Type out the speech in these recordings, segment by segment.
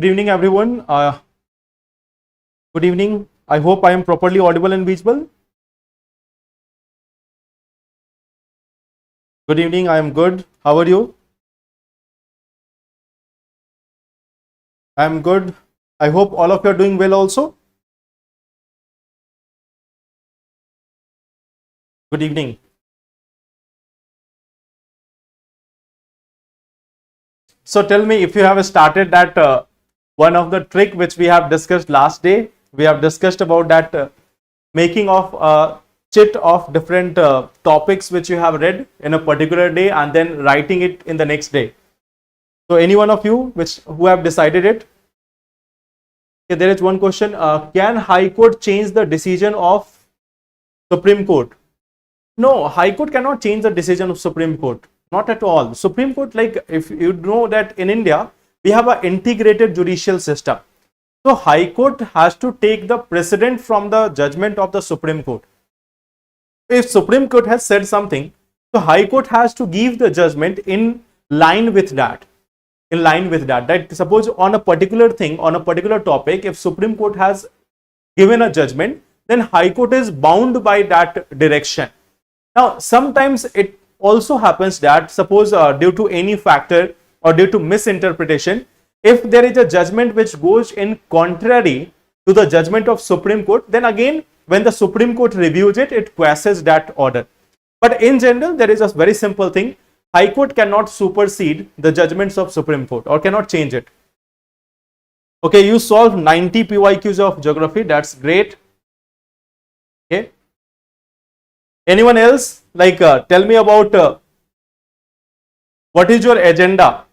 Good evening, everyone. Good evening. I hope I am properly audible and visible. Good evening. I am good. How are you? I am good. I hope all of you are doing well also. Good evening. So tell me if you have started that one of the trick which we have discussed last day. We have discussed about that making of a chit of different topics which you have read in a particular day and then writing it in the next day. So any one of you who have decided it? Okay, there is one question. Can High Court change the decision of Supreme Court? No, High Court cannot change the decision of Supreme Court. Not at all. Supreme Court, like if you know that in India, we have an integrated judicial system. So High Court has to take the precedent from the judgment of the Supreme Court. If Supreme Court has said something, so High Court has to give the judgment in line with that. In line with that. That suppose on a particular thing, on a particular topic, if Supreme Court has given a judgment, then High Court is bound by that direction. Now, sometimes it also happens that suppose due to any factor or due to misinterpretation, if there is a judgment which goes in contrary to the judgment of Supreme Court, then again when the Supreme Court reviews it, it quashes that order. But in general, there is a very simple thing. High Court cannot supersede the judgments of Supreme Court or cannot change it. Okay, you solved 90 PYQs of geography. That's great. Okay. Anyone else? Like, tell me about what is your agenda?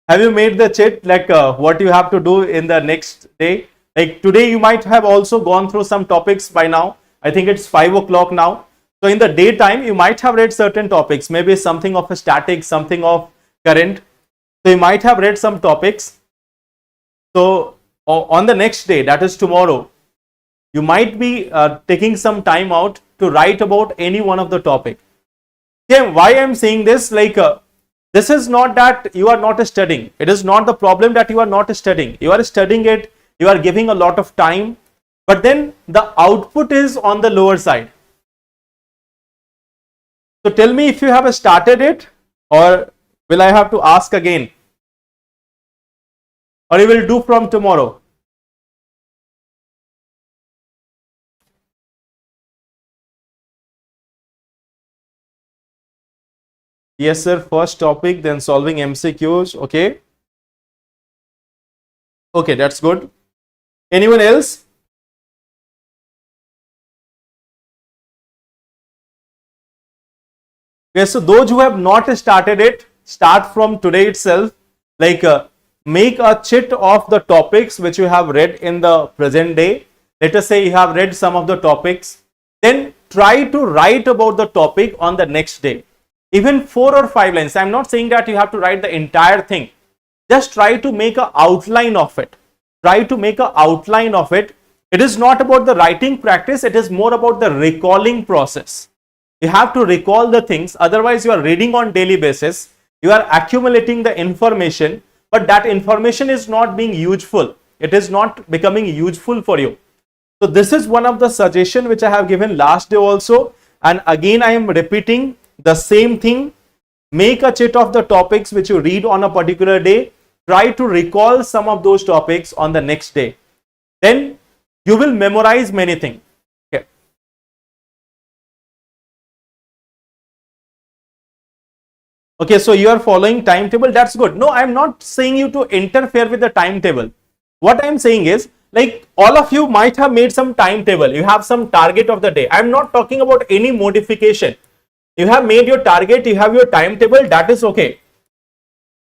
Have you made the chit like what you have to do in the next day? Like today, you might have also gone through some topics by now. I think it's 5 o'clock now. So in the daytime, you might have read certain topics, maybe something of a static, something of current. So you might have read some topics. So on the next day, that is tomorrow, you might be taking some time out to write about any one of the topic. Okay, why I am saying this? Like this is not that you are not studying. It is not the problem that you are not studying. You are studying it. You are giving a lot of time, but then the output is on the lower side. So tell me if you have started it, or will I have to ask again, or you will do from tomorrow? Yes, sir. First topic, then solving MCQs. Okay. Okay, that's good. Anyone else? Okay, so those who have not started it, start from today itself. Like make a chit of the topics which you have read in the present day. Let us say you have read some of the topics. Then try to write about the topic on the next day. Even 4 or 5 lines. I am not saying that you have to write the entire thing. Just try to make an outline of it. Try to make an outline of it. It is not about the writing practice. It is more about the recalling process. You have to recall the things. Otherwise, you are reading on daily basis. You are accumulating the information, but that information is not being useful. It is not becoming useful for you. So this is one of the suggestions which I have given last day also. And again, I am repeating the same thing. Make a chit of the topics which you read on a particular day. Try to recall some of those topics on the next day. Then you will memorize many things. Okay. Okay, so you are following timetable. That's good. No, I am not saying you to interfere with the timetable. What I am saying is, like all of you might have made some timetable. You have some target of the day. I am not talking about any modification. You have made your target. You have your timetable. That is okay.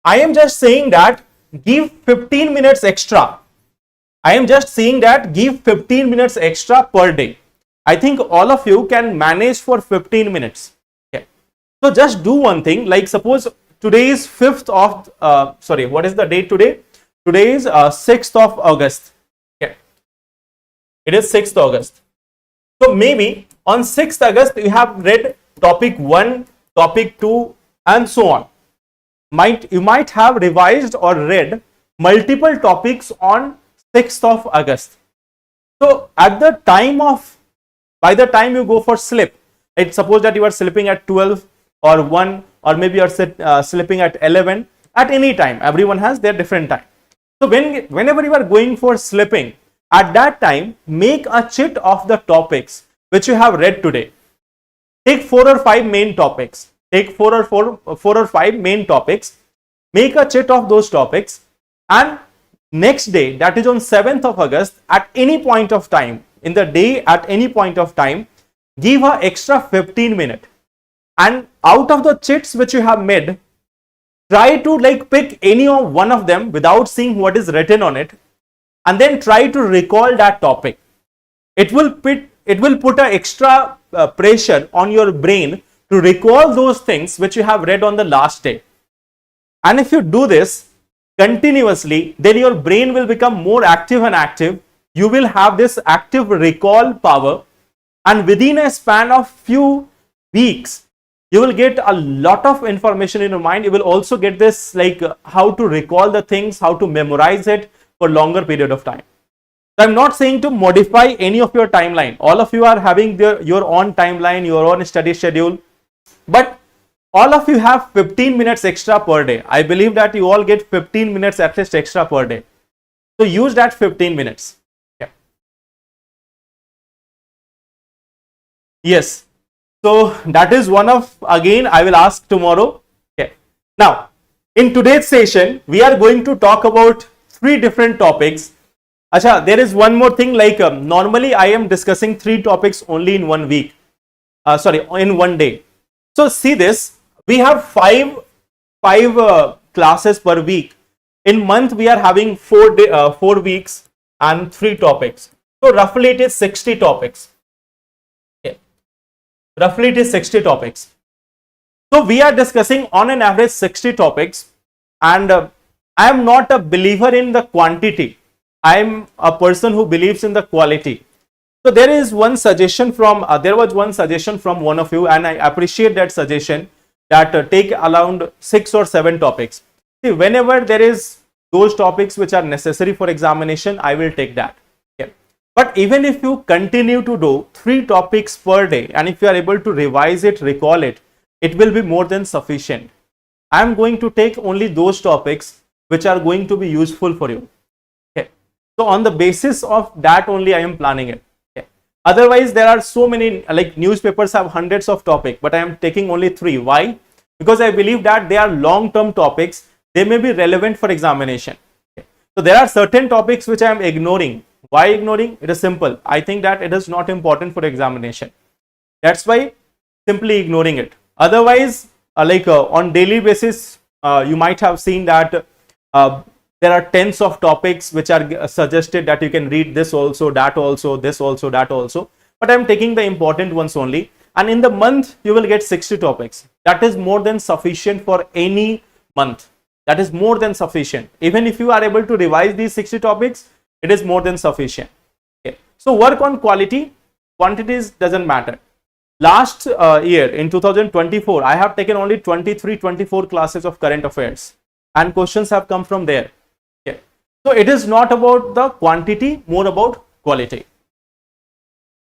I am just saying that give 15 minutes extra. I am just saying that give 15 minutes extra per day. I think all of you can manage for 15 minutes. Okay. So just do one thing. Like suppose today is 5th of, sorry, what is the date today? Today is 6th of August. Okay. It is 6th August. So maybe on 6th August you have read topic 1, topic 2 and so on. you might have revised or read multiple topics on 6th of August. So at the time of, by the time you go for sleep, let's suppose that you are sleeping at 12 or 1, or maybe you are sleeping at 11, at any time, everyone has their different time. So whenever you are going for sleeping, at that time, make a chit of the topics which you have read today. Take 4 or 5 main topics. Take 4 or 5 main topics. Make a chit of those topics, and next day, that is on 7th of August, at any point of time, in the day, at any point of time, give an extra 15 minutes. And out of the chits which you have made, try to pick any of one of them without seeing what is written on it, and then try to recall that topic. It will put an extra pressure on your brain to recall those things which you have read on the last day. And if you do this continuously, then your brain will become more active and active. You will have this active recall power, and within a span of few weeks, you will get a lot of information in your mind. You will also get this how to recall the things, how to memorize it for longer period of time. So I'm not saying to modify any of your timeline. All of you are having your own timeline, your own study schedule, but all of you have 15 minutes extra per day. I believe that you all get 15 minutes at least extra per day. So use that 15 minutes. Okay. Yes. So that is one of, again, I will ask tomorrow. Okay. Now, in today's session, we are going to talk about 3 different topics. Acha, there is one more thing, normally I am discussing 3 topics only in 1 week. In 1 day. So see this, we have 5 classes per week. In month, we are having 4 weeks and 3 topics. So roughly it is 60 topics. Okay. Roughly it is 60 topics. So we are discussing on an average 60 topics, and I am not a believer in the quantity. I am a person who believes in the quality. So there is one suggestion from, there was one suggestion from one of you, and I appreciate that suggestion, that take around 6 or 7 topics. See, whenever there is those topics which are necessary for examination, I will take that. Okay. But even if you continue to do 3 topics per day, and if you are able to revise it, recall it, it will be more than sufficient. I am going to take only those topics which are going to be useful for you. Okay. So on the basis of that only I am planning it. Okay. Otherwise, there are so many, newspapers have hundreds of topics, but I am taking only 3. Why? Because I believe that they are long-term topics. They may be relevant for examination. Okay. So there are certain topics which I am ignoring. Why ignoring? It is simple. I think that it is not important for examination. That's why simply ignoring it. Otherwise, on daily basis, you might have seen that there are tens of topics which are suggested that you can read this also, that also, this also, that also. But I am taking the important ones only. And in the month, you will get 60 topics. That is more than sufficient for any month. That is more than sufficient. Even if you are able to revise these 60 topics, it is more than sufficient. Okay. So work on quality. Quantities doesn't matter. Last year in 2024, I have taken only 24 classes of current affairs, and questions have come from there. Okay. So it is not about the quantity, more about quality.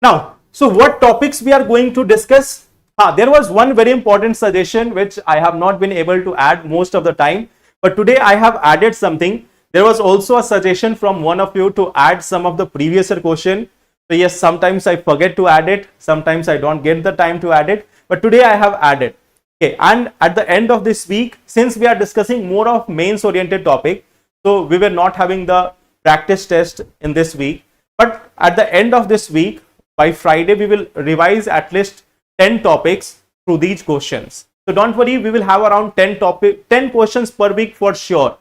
Now, so what topics we are going to discuss? There was one very important suggestion which I have not been able to add most of the time, but today I have added something. There was also a suggestion from one of you to add some of the previous year question. So yes, sometimes I forget to add it, sometimes I don't get the time to add it, but today I have added. Okay, and at the end of this week, since we are discussing more of mains oriented topic, so we were not having the practice test in this week, but at the end of this week, by Friday, we will revise at least 10 topics through these questions. So don't worry, we will have around 10 questions per week for sure.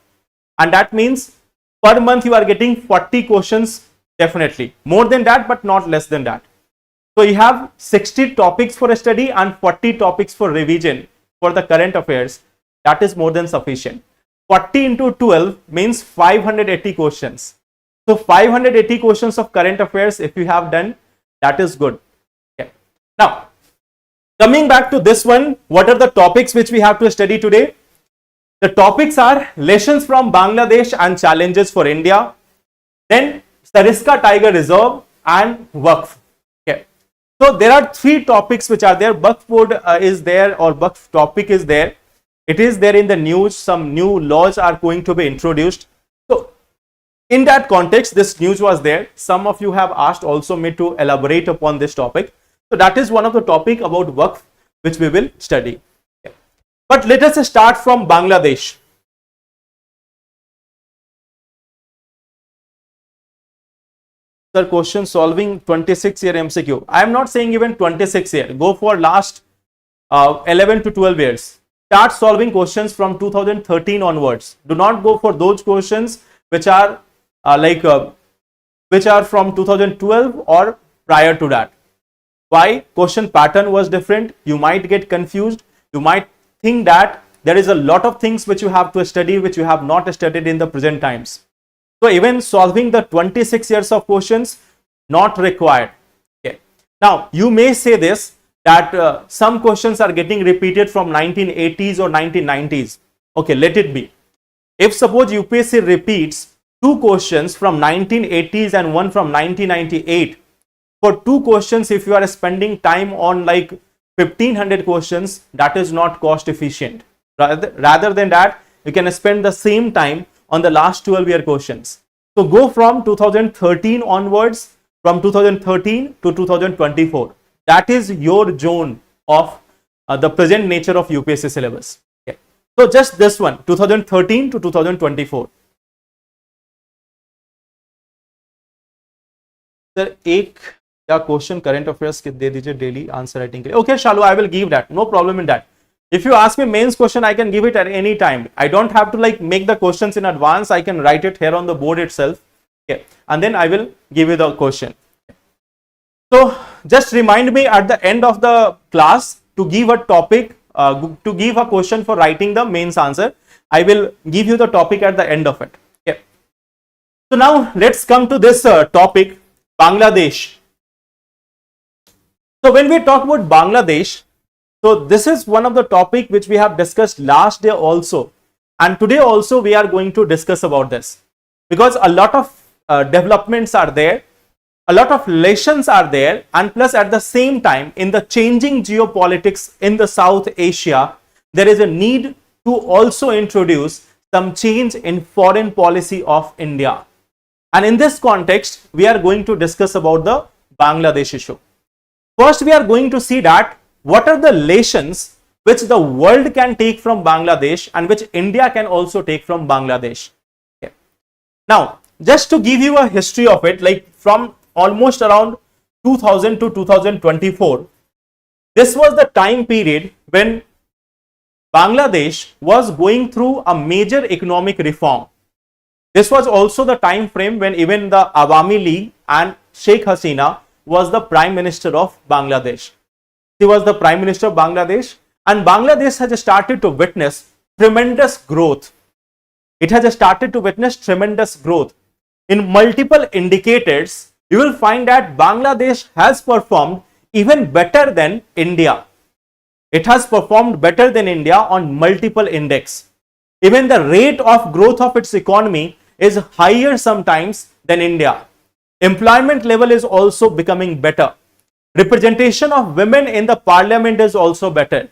And that means per month you are getting 40 questions. Definitely more than that, but not less than that. So you have 60 topics for a study and 40 topics for revision for the current affairs. That is more than sufficient. 40 into 12 means 580 questions. So 580 questions of current affairs, if you have done, that is good. Okay. Now, coming back to this one, what are the topics which we have to study today? The topics are lessons from Bangladesh and challenges for India, then Sarasa Tiger Reserve and Waqf. Okay. So there are three topics which are there. Waqf board is there, or Waqf topic is there. It is there in the news. Some new laws are going to be introduced. So in that context, this news was there. Some of you have asked also me to elaborate upon this topic. So that is one of the topic about Waqf which we will study. Okay. But let us start from Bangladesh. Sir, question solving 26 year MCQ. I am not saying even 26 year. Go for last 11 to 12 years. Start solving questions from 2013 onwards. Do not go for those questions which are which are from 2012 or prior to that. Why? Question pattern was different. You might get confused. You might think that there is a lot of things which you have to study which you have not studied in the present times. So even solving the 26 years of questions not required. Okay. Now you may say this, that some questions are getting repeated from 1980s or 1990s. Okay, let it be. If suppose UPSC repeats two questions from 1980s and one from 1998, for two questions if you are spending time on like 1500 questions, that is not cost efficient. Rather than that, you can spend the same time on the last 12 year questions. So go from 2013 onwards, from 2013 to 2024. That is your zone of the present nature of UPSC syllabus. Okay. So just this one, 2013 to 2024. Sir, एक या question current affairs के दे दीजिए daily answer writing के लिए. Okay Shalu, I will give that, no problem in that. If you ask me mains question, I can give it at any time. I don't have to like make the questions in advance. I can write it here on the board itself. Okay, and then I will give you the question. So just remind me at the end of the class to give a topic, to give a question for writing the mains answer. I will give you the topic at the end of it. Okay. So now let's come to this topic, Bangladesh. So when we talk about Bangladesh, so this is one of the topic which we have discussed last day also, and today also we are going to discuss about this, because a lot of developments are there, a lot of lessons are there, and plus at the same time in the changing geopolitics in the South Asia, there is a need to also introduce some change in foreign policy of India. And in this context, we are going to discuss about the Bangladesh issue. First, we are going to see that what are the lessons which the world can take from Bangladesh and which India can also take from Bangladesh. Okay. Now, just to give you a history of it, like from almost around 2000 to 2024, this was the time period when Bangladesh was going through a major economic reform. This was also the time frame when even the Awami League and Sheikh Hasina was the Prime Minister of Bangladesh. He was the Prime Minister of Bangladesh, and Bangladesh has started to witness tremendous growth. It has started to witness tremendous growth. In multiple indicators, you will find that Bangladesh has performed even better than India. It has performed better than India on multiple index. Even the rate of growth of its economy is higher sometimes than India. Employment level is also becoming better. Representation of women in the parliament is also better.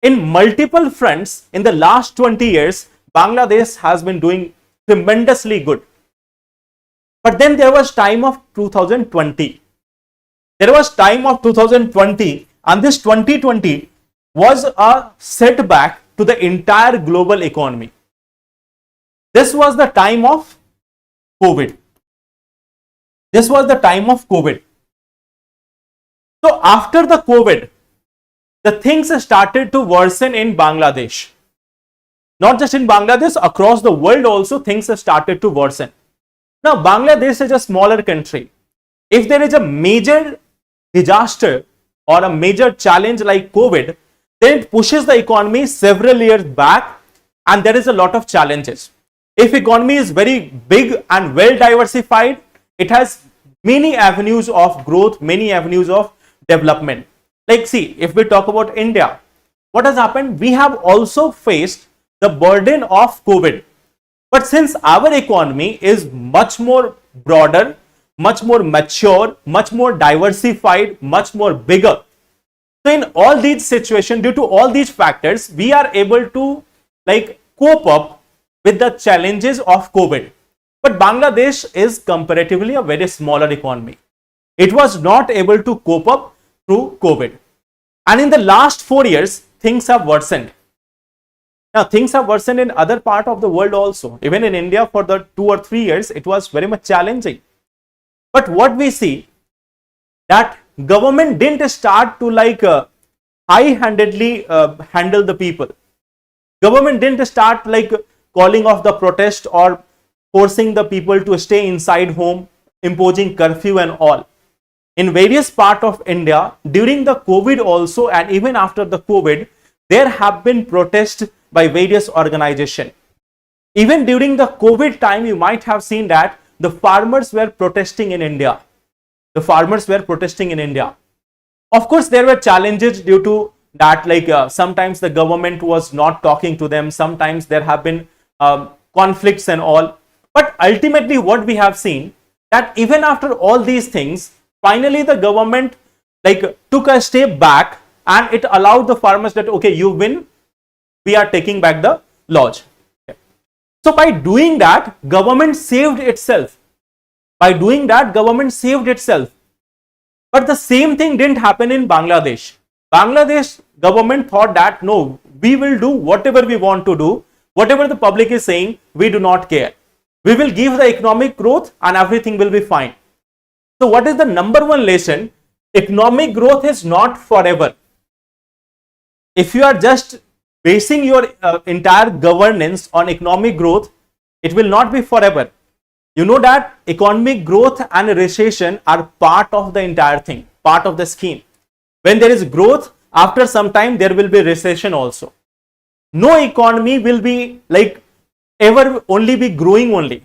In multiple fronts, in the last 20 years, Bangladesh has been doing tremendously good. But then there was time of 2020. There was time of 2020, and this 2020 was a setback to the entire global economy. This was the time of COVID. This was the time of COVID. So after the COVID, the things started to worsen in Bangladesh. Not just in Bangladesh, across the world also things have started to worsen. Now Bangladesh is a smaller country. If there is a major disaster or a major challenge like COVID, then it pushes the economy several years back, and there is a lot of challenges. If economy is very big and well diversified, it has many avenues of growth, many avenues of development. Like see, if we talk about India, what has happened? We have also faced the burden of COVID. But since our economy is much more broader, much more mature, much more diversified, much more bigger, so in all these situations, due to all these factors, we are able to like cope up with the challenges of COVID. But Bangladesh is comparatively a very smaller economy. It was not able to cope up through COVID. And in the last 4 years, things have worsened. Now, things have worsened in other part of the world also. Even in India, for the 2 or 3 years, it was very much challenging. But what we see, that government didn't start to like high-handedly handle the people. Government didn't start like calling off the protest or forcing the people to stay inside home, imposing curfew and all. In various parts of India, during the COVID also and even after the COVID, there have been protests by various organizations. Even during the COVID time, you might have seen that the farmers were protesting in India. The farmers were protesting in India. Of course, there were challenges due to that, like sometimes the government was not talking to them, sometimes there have been conflicts and all. But ultimately, what we have seen, that even after all these things, finally the government like took a step back and it allowed the farmers that, okay, you win, we are taking back the lodge. Okay. So by doing that, government saved itself. By doing that, government saved itself. But the same thing didn't happen in Bangladesh. Bangladesh government thought that, no, we will do whatever we want to do. Whatever the public is saying, we do not care. We will give the economic growth and everything will be fine. So what is the number one lesson? Economic growth is not forever. If you are just basing your entire governance on economic growth, it will not be forever. You know that economic growth and recession are part of the entire thing, part of the scheme. When there is growth, after some time there will be recession also. No economy will be like ever only be growing only.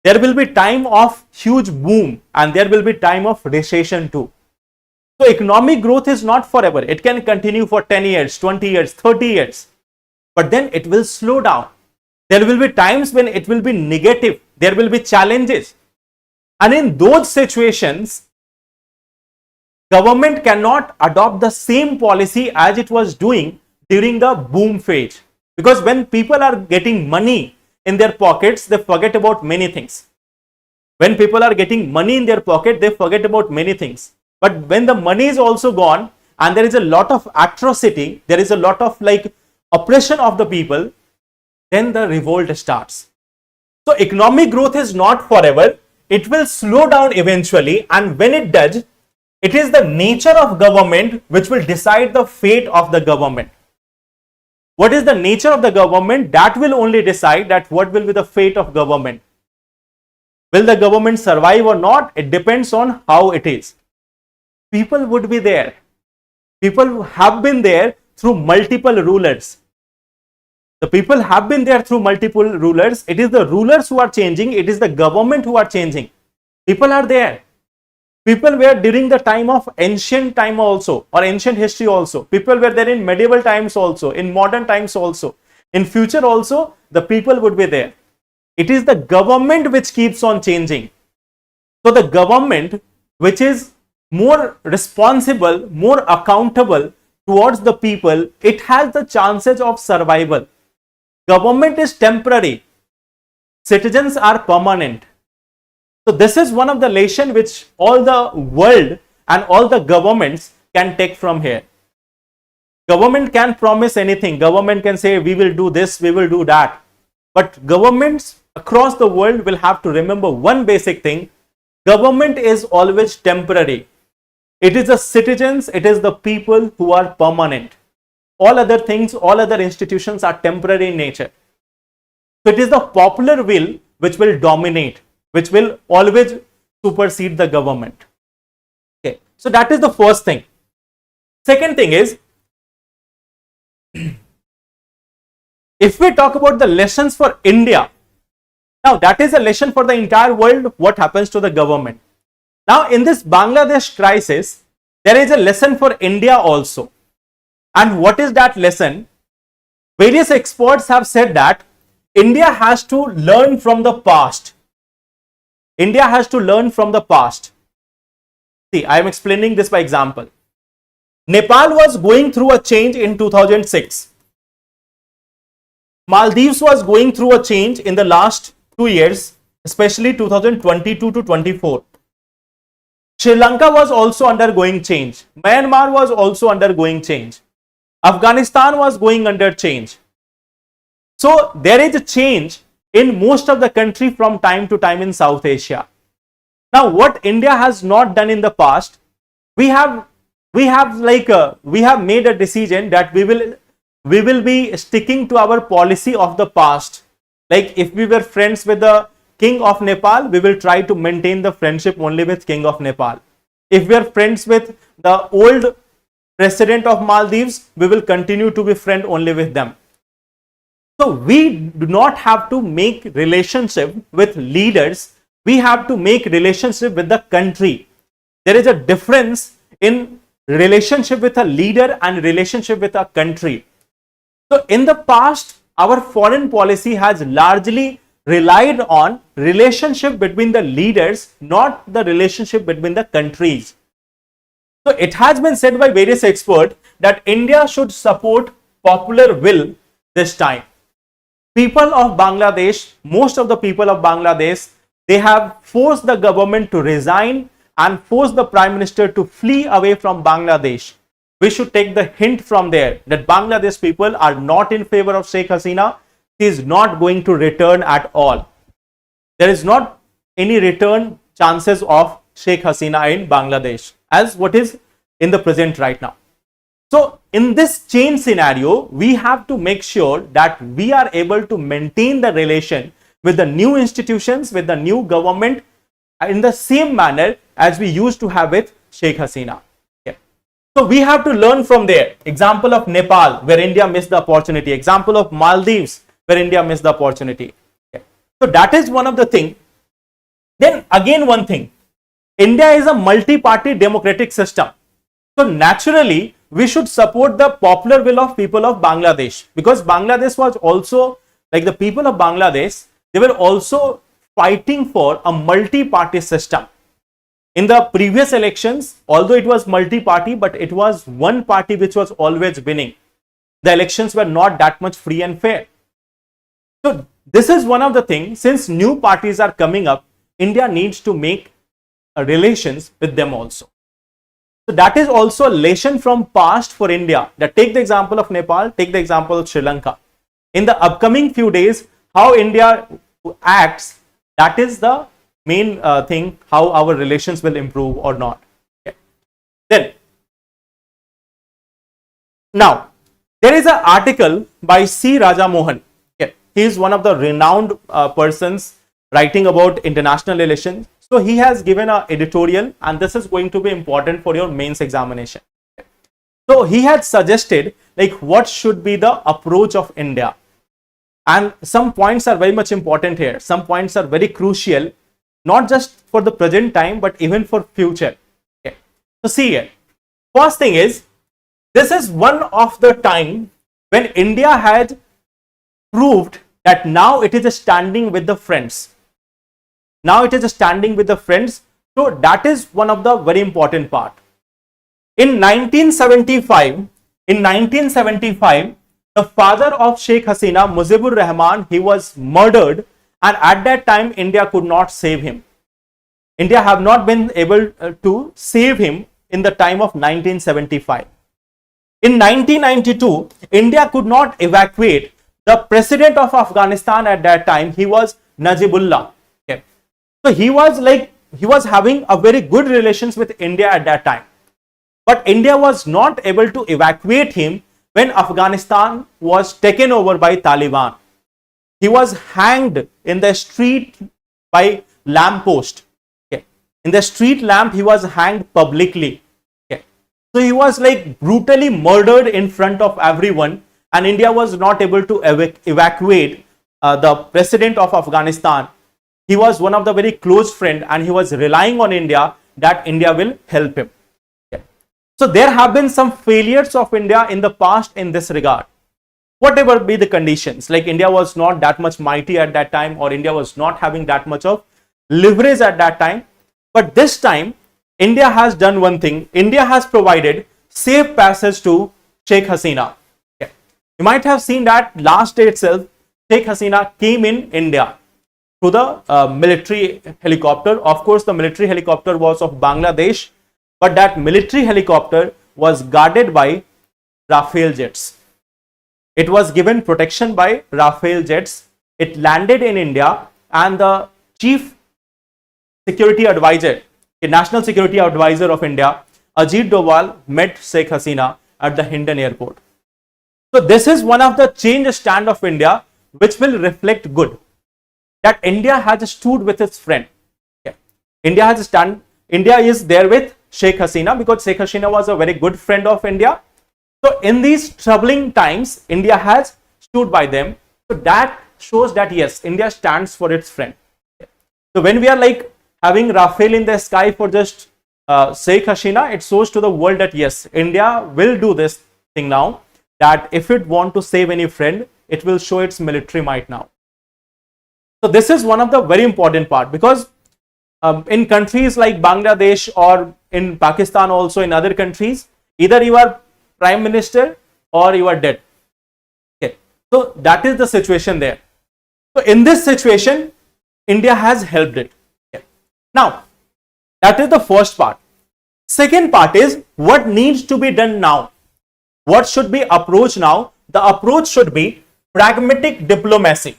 There will be time of huge boom and there will be time of recession too. So economic growth is not forever. It can continue for 10 years, 20 years, 30 years. But then it will slow down. There will be times when it will be negative. There will be challenges. And in those situations, government cannot adopt the same policy as it was doing during the boom phase. Because when people are getting money in their pockets, they forget about many things. When people are getting money in their pocket, they forget about many things. But when the money is also gone and there is a lot of atrocity, there is a lot of like oppression of the people, then the revolt starts. So economic growth is not forever. It will slow down eventually, and when it does, it is the nature of government which will decide the fate of the government. What is the nature of the government? That will only decide that what will be the fate of government. Will the government survive or not? It depends on how it is. People would be there. People have been there through multiple rulers. The people have been there through multiple rulers. It is the rulers who are changing. It is the government who are changing. People are there. People were during the time of ancient time also, or ancient history also. People were there in medieval times also, in modern times also. In future also, the people would be there. It is the government which keeps on changing. So the government which is more responsible, more accountable towards the people, it has the chances of survival. Government is temporary. Citizens are permanent. So this is one of the lessons which all the world and all the governments can take from here. Government can promise anything. Government can say, we will do this, we will do that. But governments across the world will have to remember one basic thing. Government is always temporary. It is the citizens, it is the people who are permanent. All other things, all other institutions are temporary in nature. So it is the popular will which will dominate, which will always supersede the government. Okay, so that is the first thing. Second thing is, if we talk about the lessons for India, now that is a lesson for the entire world, what happens to the government. Now in this Bangladesh crisis, there is a lesson for India also. And what is that lesson? various experts have said that India has to learn from the past. India has to learn from the past. See, I am explaining this by example. Nepal was going through a change in 2006. Maldives was going through a change in the last 2 years, especially 2022 to 24. Sri Lanka was also undergoing change. Myanmar was also undergoing change. Afghanistan was going under change. So there is a change in most of the country from time to time in South Asia. Now, what India has not done in the past, we have made a decision that we will be sticking to our policy of the past. Like if we were friends with the King of Nepal, we will try to maintain the friendship only with King of Nepal. If we are friends with the old president of Maldives, we will continue to be friend only with them. So we do not have to make relationship with leaders. We have to make relationship with the country. There is a difference in relationship with a leader and relationship with a country. So in the past, our foreign policy has largely relied on relationship between the leaders, not the relationship between the countries. So it has been said by various experts that India should support popular will this time. People of Bangladesh, most of the people of Bangladesh, they have forced the government to resign and forced the Prime Minister to flee away from Bangladesh. We should take the hint from there that Bangladesh people are not in favor of Sheikh Hasina. She is not going to return at all. There is not any return chances of Sheikh Hasina in Bangladesh as what is in the present right now. So in this change scenario, we have to make sure that we are able to maintain the relation with the new institutions, with the new government in the same manner as we used to have with Sheikh Hasina. Okay. So we have to learn from there. Example of Nepal, where India missed the opportunity. Example of Maldives, where India missed the opportunity. Okay. So that is one of the things. Then again one thing, India is a multi-party democratic system. So naturally, we should support the popular will of people of Bangladesh, because Bangladesh was also, like the people of Bangladesh, they were also fighting for a multi-party system. In the previous elections, although it was multi-party, but it was one party which was always winning. The elections were not that much free and fair. So this is one of the things, since new parties are coming up, India needs to make relations with them also. So that is also a lesson from past for India. That take the example of Nepal, take the example of Sri Lanka. In the upcoming few days, how India acts, that is the main thing, how our relations will improve or not. Okay. Then, now, there is an article by C. Raja Mohan. Okay. He is one of the renowned persons writing about international relations. So he has given an editorial, and this is going to be important for your mains examination. So he had suggested like what should be the approach of India, and some points are very much important here. Some points are very crucial, not just for the present time, but even for future. Okay. So see here, first thing is, this is one of the time when India had proved that now it is standing with the friends. Now it is standing with the friends. So that is one of the very important part. In 1975, the father of Sheikh Hasina, Mujibur Rahman, he was murdered, and at that time India could not save him. India have not been able to save him in the time of 1975. In 1992, India could not evacuate the president of Afghanistan at that time. He was Najibullah. Okay. So he was having a very good relations with India at that time. But India was not able to evacuate him when Afghanistan was taken over by Taliban. He was hanged in the street by lamppost. Okay. In the street lamp, he was hanged publicly. Okay. So he was like brutally murdered in front of everyone, and India was not able to evacuate the president of Afghanistan. He was one of the very close friend, and he was relying on India that India will help him. Okay. So there have been some failures of India in the past in this regard. whatever be the conditions, like India was not that much mighty at that time, or India was not having that much of leverage at that time. But this time, India has done one thing. India has provided safe passage to Sheikh Hasina. Okay. You might have seen that last day itself, Sheikh Hasina came in India through the military helicopter. Of course, the military helicopter was of Bangladesh, but that military helicopter was guarded by Rafale jets. It was given protection by Rafale jets. It landed in India, and the chief security advisor, a national security advisor of India, Ajit Doval, met Sheikh Hasina at the Hindon airport. So this is one of the change stand of India, which will reflect good, that India has stood with its friend. Okay. India is there with Sheikh Hasina, because Sheikh Hasina was a very good friend of India. So in these troubling times, India has stood by them. So that shows that yes, India stands for its friend. Okay. So when we are like having Rafale in the sky for just Sheikh Hasina, it shows to the world that yes, India will do this thing now, that if it want to save any friend, it will show its military might now. So this is one of the very important part, because in countries like Bangladesh or in Pakistan, also in other countries, either you are prime minister or you are dead. Okay. So that is the situation there. So in this situation, India has helped it. Okay. Now, that is the first part. Second part is what needs to be done now. What should be approach now? The approach should be pragmatic diplomacy.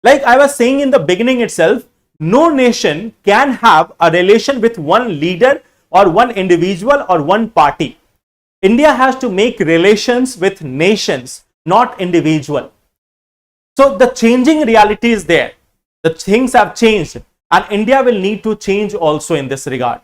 Like I was saying in the beginning itself, no nation can have a relation with one leader or one individual or one party. India has to make relations with nations, not individual. So the changing reality is there. The things have changed, and India will need to change also in this regard.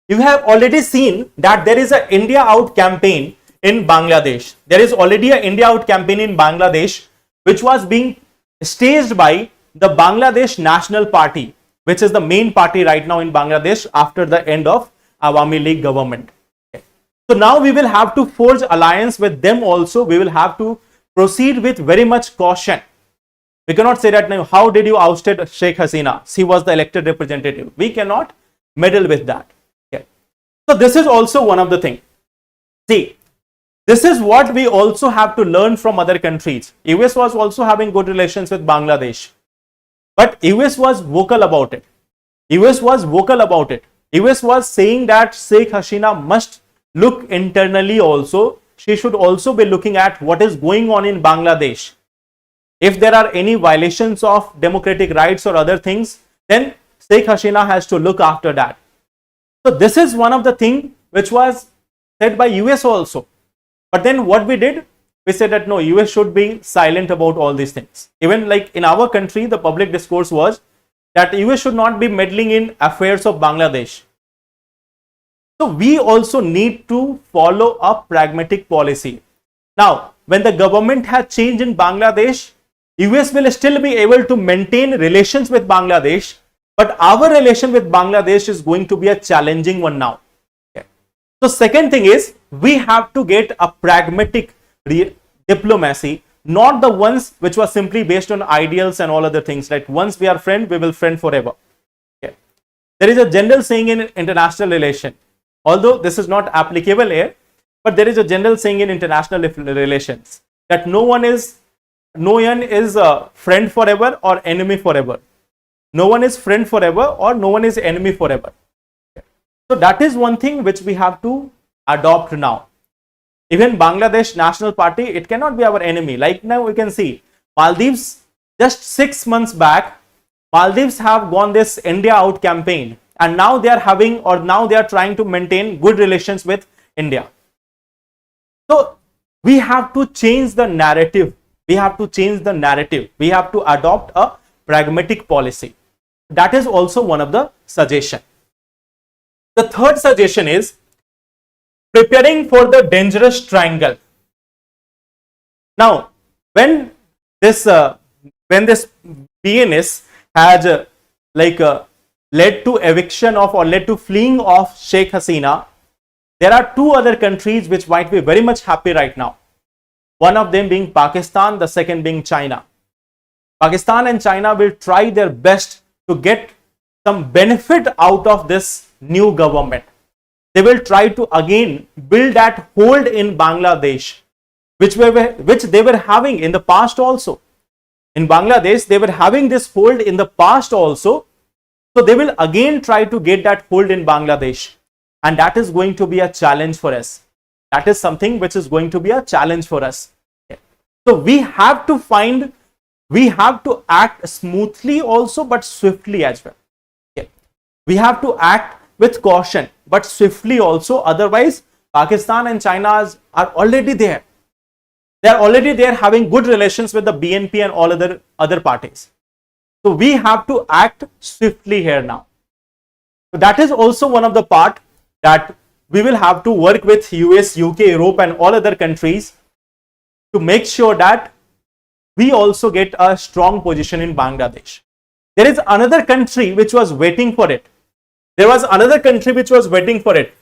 You have already seen that there is an India Out campaign in Bangladesh. There is already an India Out campaign in Bangladesh, which was being staged by the Bangladesh National Party, which is the main party right now in Bangladesh after the end of Awami League government. Okay. So now we will have to forge alliance with them also. We will have to proceed with very much caution. We cannot say that now, how did you ousted Sheikh Hasina? She was the elected representative. We cannot meddle with that. Okay. So this is also one of the things. See, this is what we also have to learn from other countries. US was also having good relations with Bangladesh, but US was vocal about it. US was vocal about it. US was saying that Sheikh Hasina must look internally also. She should also be looking at what is going on in Bangladesh. If there are any violations of democratic rights or other things, then Sheikh Hasina has to look after that. So this is one of the things which was said by US also. But then what we did, we said that no, US should be silent about all these things. Even like in our country, the public discourse was that US should not be meddling in affairs of Bangladesh. So we also need to follow a pragmatic policy. Now, when the government has changed in Bangladesh, US will still be able to maintain relations with Bangladesh, but our relation with Bangladesh is going to be a challenging one now. Okay. So second thing is, we have to get a pragmatic diplomacy, not the ones which was simply based on ideals and all other things. Like once we are friends, we will friend forever. Okay. There is a general saying in international relation, although this is not applicable here, but there is a general saying in international relations that no one is a friend forever or enemy forever. No one is friend forever or no one is enemy forever. Okay. So that is one thing which we have to adopt now. Even Bangladesh National Party, it cannot be our enemy. Like now we can see Maldives, just 6 months back, Maldives have gone this India Out campaign, and now they are having, or now they are trying to maintain good relations with India. So we have to change the narrative. We have to change the narrative. We have to adopt a pragmatic policy. That is also one of the suggestion. The third suggestion is preparing for the dangerous triangle. Now, when this PNS has led to eviction of or led to fleeing of Sheikh Hasina, there are two other countries which might be very much happy right now. one of them being Pakistan, the second being China. Pakistan and China will try their best to get some benefit out of this new government. They will try to again build that hold in Bangladesh, which they were having in the past also. In Bangladesh, they were having this hold in the past also. So they will again try to get that hold in Bangladesh. And that is going to be a challenge for us. That is something which is going to be a challenge for us. So we have to act smoothly also, but swiftly as well. We have to act with caution, but swiftly also. Otherwise, Pakistan and China are already there. They are already there having good relations with the BNP and all other parties. So we have to act swiftly here now. So that is also one of the part that we will have to work with US, UK, Europe and all other countries to make sure that we also get a strong position in Bangladesh. There is another country which was waiting for it. There was another country which was waiting for it.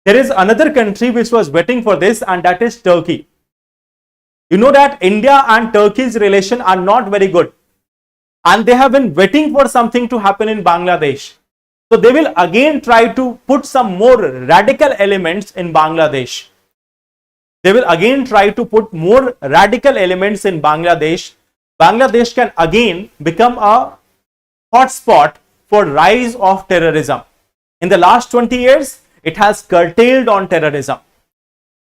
There is another country which was waiting for this, and that is Turkey. You know that India and Turkey's relation are not very good, and they have been waiting for something to happen in Bangladesh. So they will again try to put some more radical elements in Bangladesh. They will again try to put more radical elements in Bangladesh. Bangladesh can again become a hotspot for rise of terrorism. In the last 20 years, it has curtailed on terrorism.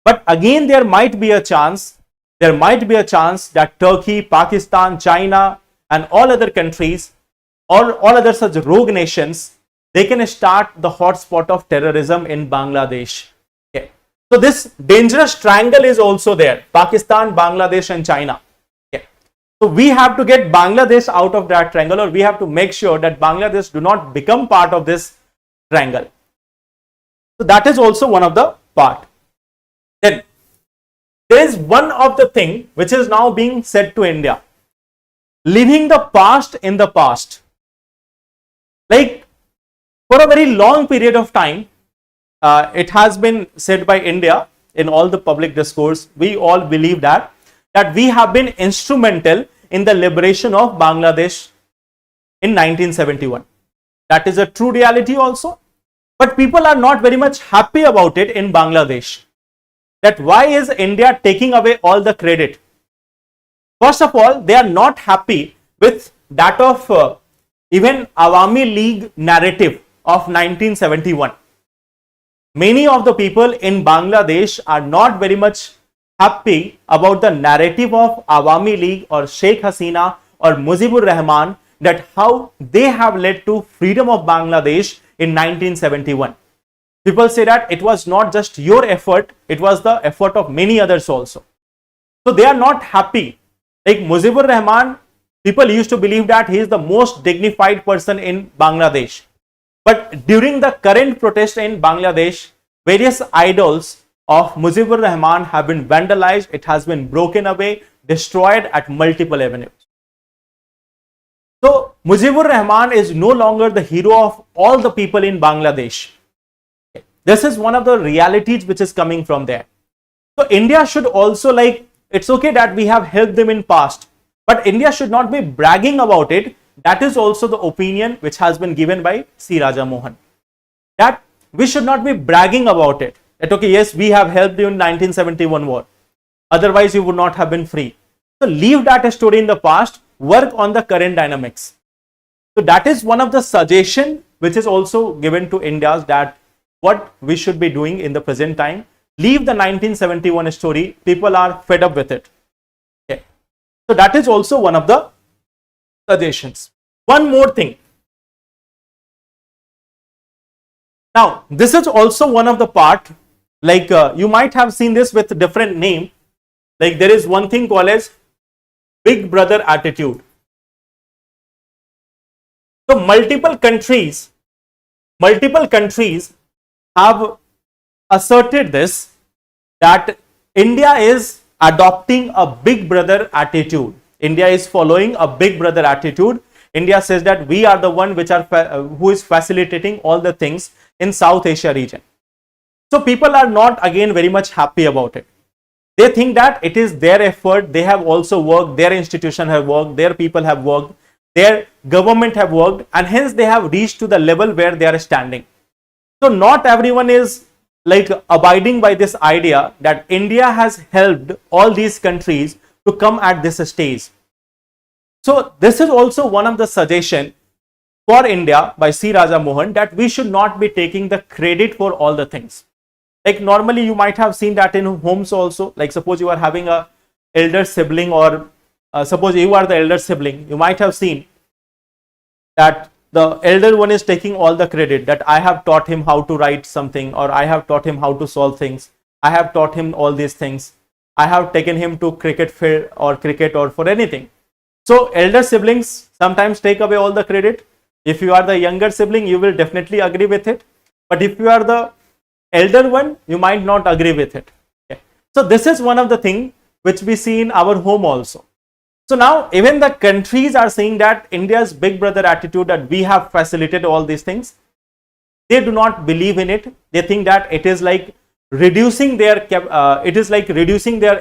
But again, there might be a chance that Turkey, Pakistan, China and all other countries or all other such rogue nations, they can start the hotspot of terrorism in Bangladesh. Okay. So this dangerous triangle is also there: Pakistan, Bangladesh and China. Okay. So we have to get Bangladesh out of that triangle, or we have to make sure that Bangladesh do not become part of this triangle. So that is also one of the part. Then there is one of the thing which is now being said to India: leaving the past in the past. Like for a very long period of time, it has been said by India in all the public discourse. We all believe that we have been instrumental in the liberation of Bangladesh in 1971. That is a true reality also. But people are not very much happy about it in Bangladesh. That why is India taking away all the credit? First of all, they are not happy with that of even Awami League narrative of 1971. Many of the people in Bangladesh are not very much happy about the narrative of Awami League or Sheikh Hasina or Mujibur Rahman, that how they have led to freedom of Bangladesh in 1971. People say that it was not just your effort, it was the effort of many others also. So they are not happy. Like Mujibur Rahman, people used to believe that he is the most dignified person in Bangladesh. But during the current protest in Bangladesh, various idols of Mujibur Rahman have been vandalized. It has been broken away, destroyed at multiple avenues. So Mujibur Rahman is no longer the hero of all the people in Bangladesh. This is one of the realities which is coming from there. So India should also, like, it's okay that we have helped them in past, but India should not be bragging about it. That is also the opinion which has been given by C. Raja Mohan. That we should not be bragging about it. That okay, yes, we have helped you in 1971 war. Otherwise, you would not have been free. So leave that story in the past. Work on the current dynamics. So that is one of the suggestion which is also given to India's, that what we should be doing in the present time. Leave the 1971 story. People are fed up with it. Okay. So that is also one of the suggestions. One more thing. Now, this is also one of the part, like you might have seen this with different name. Like there is one thing called as Big Brother attitude. So multiple countries have asserted this, that India is adopting a Big Brother attitude. India is following a Big Brother attitude. India says that we are the one which are who is facilitating all the things. in South Asia region. So people are not again very much happy about it. They think that it is their effort, they have also worked, their institution have worked, their people have worked, their government have worked, and hence they have reached to the level where they are standing. So not everyone is like abiding by this idea that India has helped all these countries to come at this stage. So this is also one of the suggestion for India by C. Raja Mohan, that we should not be taking the credit for all the things. Like normally you might have seen that in homes also, like suppose you are having a elder sibling, or suppose you are the elder sibling, you might have seen that the elder one is taking all the credit, that I have taught him how to write something, or I have taught him how to solve things, I have taught him all these things, I have taken him to cricket field or cricket or for anything. So elder siblings sometimes take away all the credit. If you are the younger sibling, you will definitely agree with it, but if you are the elder one, you might not agree with it. Okay. So this is one of the things which we see in our home also. So now even the countries are saying that India's big brother attitude, that we have facilitated all these things, they do not believe in it. They think that it is like reducing their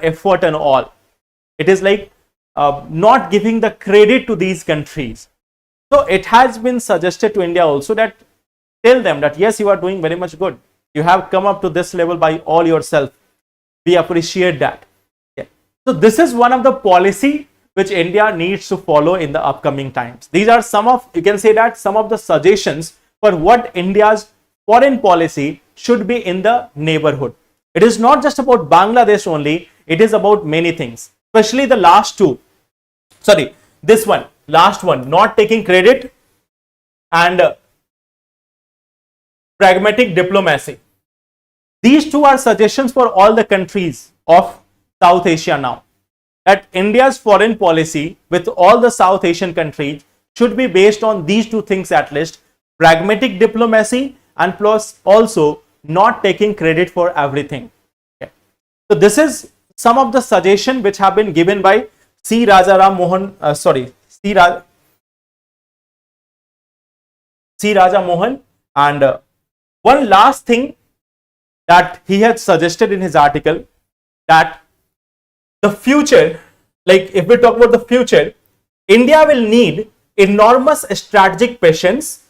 effort and all. It is like not giving the credit to these countries. So it has been suggested to India also that tell them that yes, you are doing very much good. You have come up to this level by all yourself. We appreciate that. Okay. So this is one of the policy which India needs to follow in the upcoming times. These are some of, you can say that some of the suggestions for what India's foreign policy should be in the neighborhood. It is not just about Bangladesh only, it is about many things, especially the last two. Sorry, this one, last one, not taking credit and pragmatic diplomacy. These two are suggestions for all the countries of South Asia now, that India's foreign policy with all the South Asian countries should be based on these two things at least: pragmatic diplomacy and plus also not taking credit for everything. Okay. So this is some of the suggestions which have been given by C. Raja Mohan, and one last thing that he had suggested in his article, that the future, like if we talk about the future, India will need enormous strategic patience,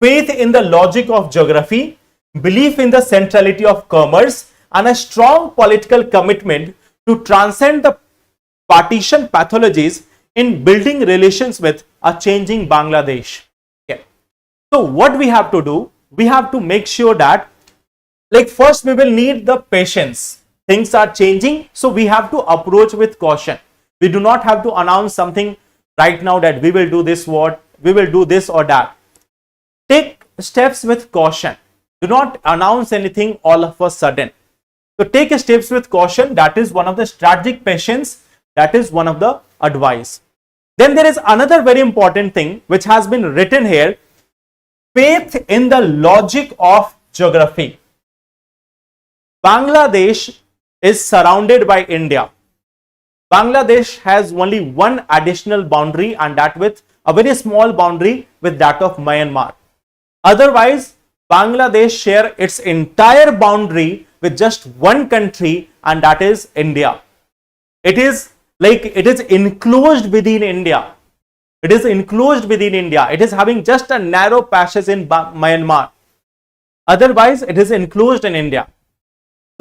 faith in the logic of geography, belief in the centrality of commerce, and a strong political commitment to transcend the partition pathologies in building relations with a changing Bangladesh. Okay. So what we have to do, we have to make sure that, like first we will need the patience. Things are changing, so we have to approach with caution. We do not have to announce something right now that we will do this, we will do this or that. Take steps with caution. Do not announce anything all of a sudden. So take steps with caution. That is one of the strategic patience. That is one of the advice. Then there is another very important thing which has been written here: faith in the logic of geography. Bangladesh is surrounded by India. Bangladesh has only one additional boundary, and that with a very small boundary with that of Myanmar. Otherwise, Bangladesh share its entire boundary with just one country, and that is India. It is like it is enclosed within India. It is enclosed within India. It is having just a narrow passage in Myanmar. Otherwise, it is enclosed in India.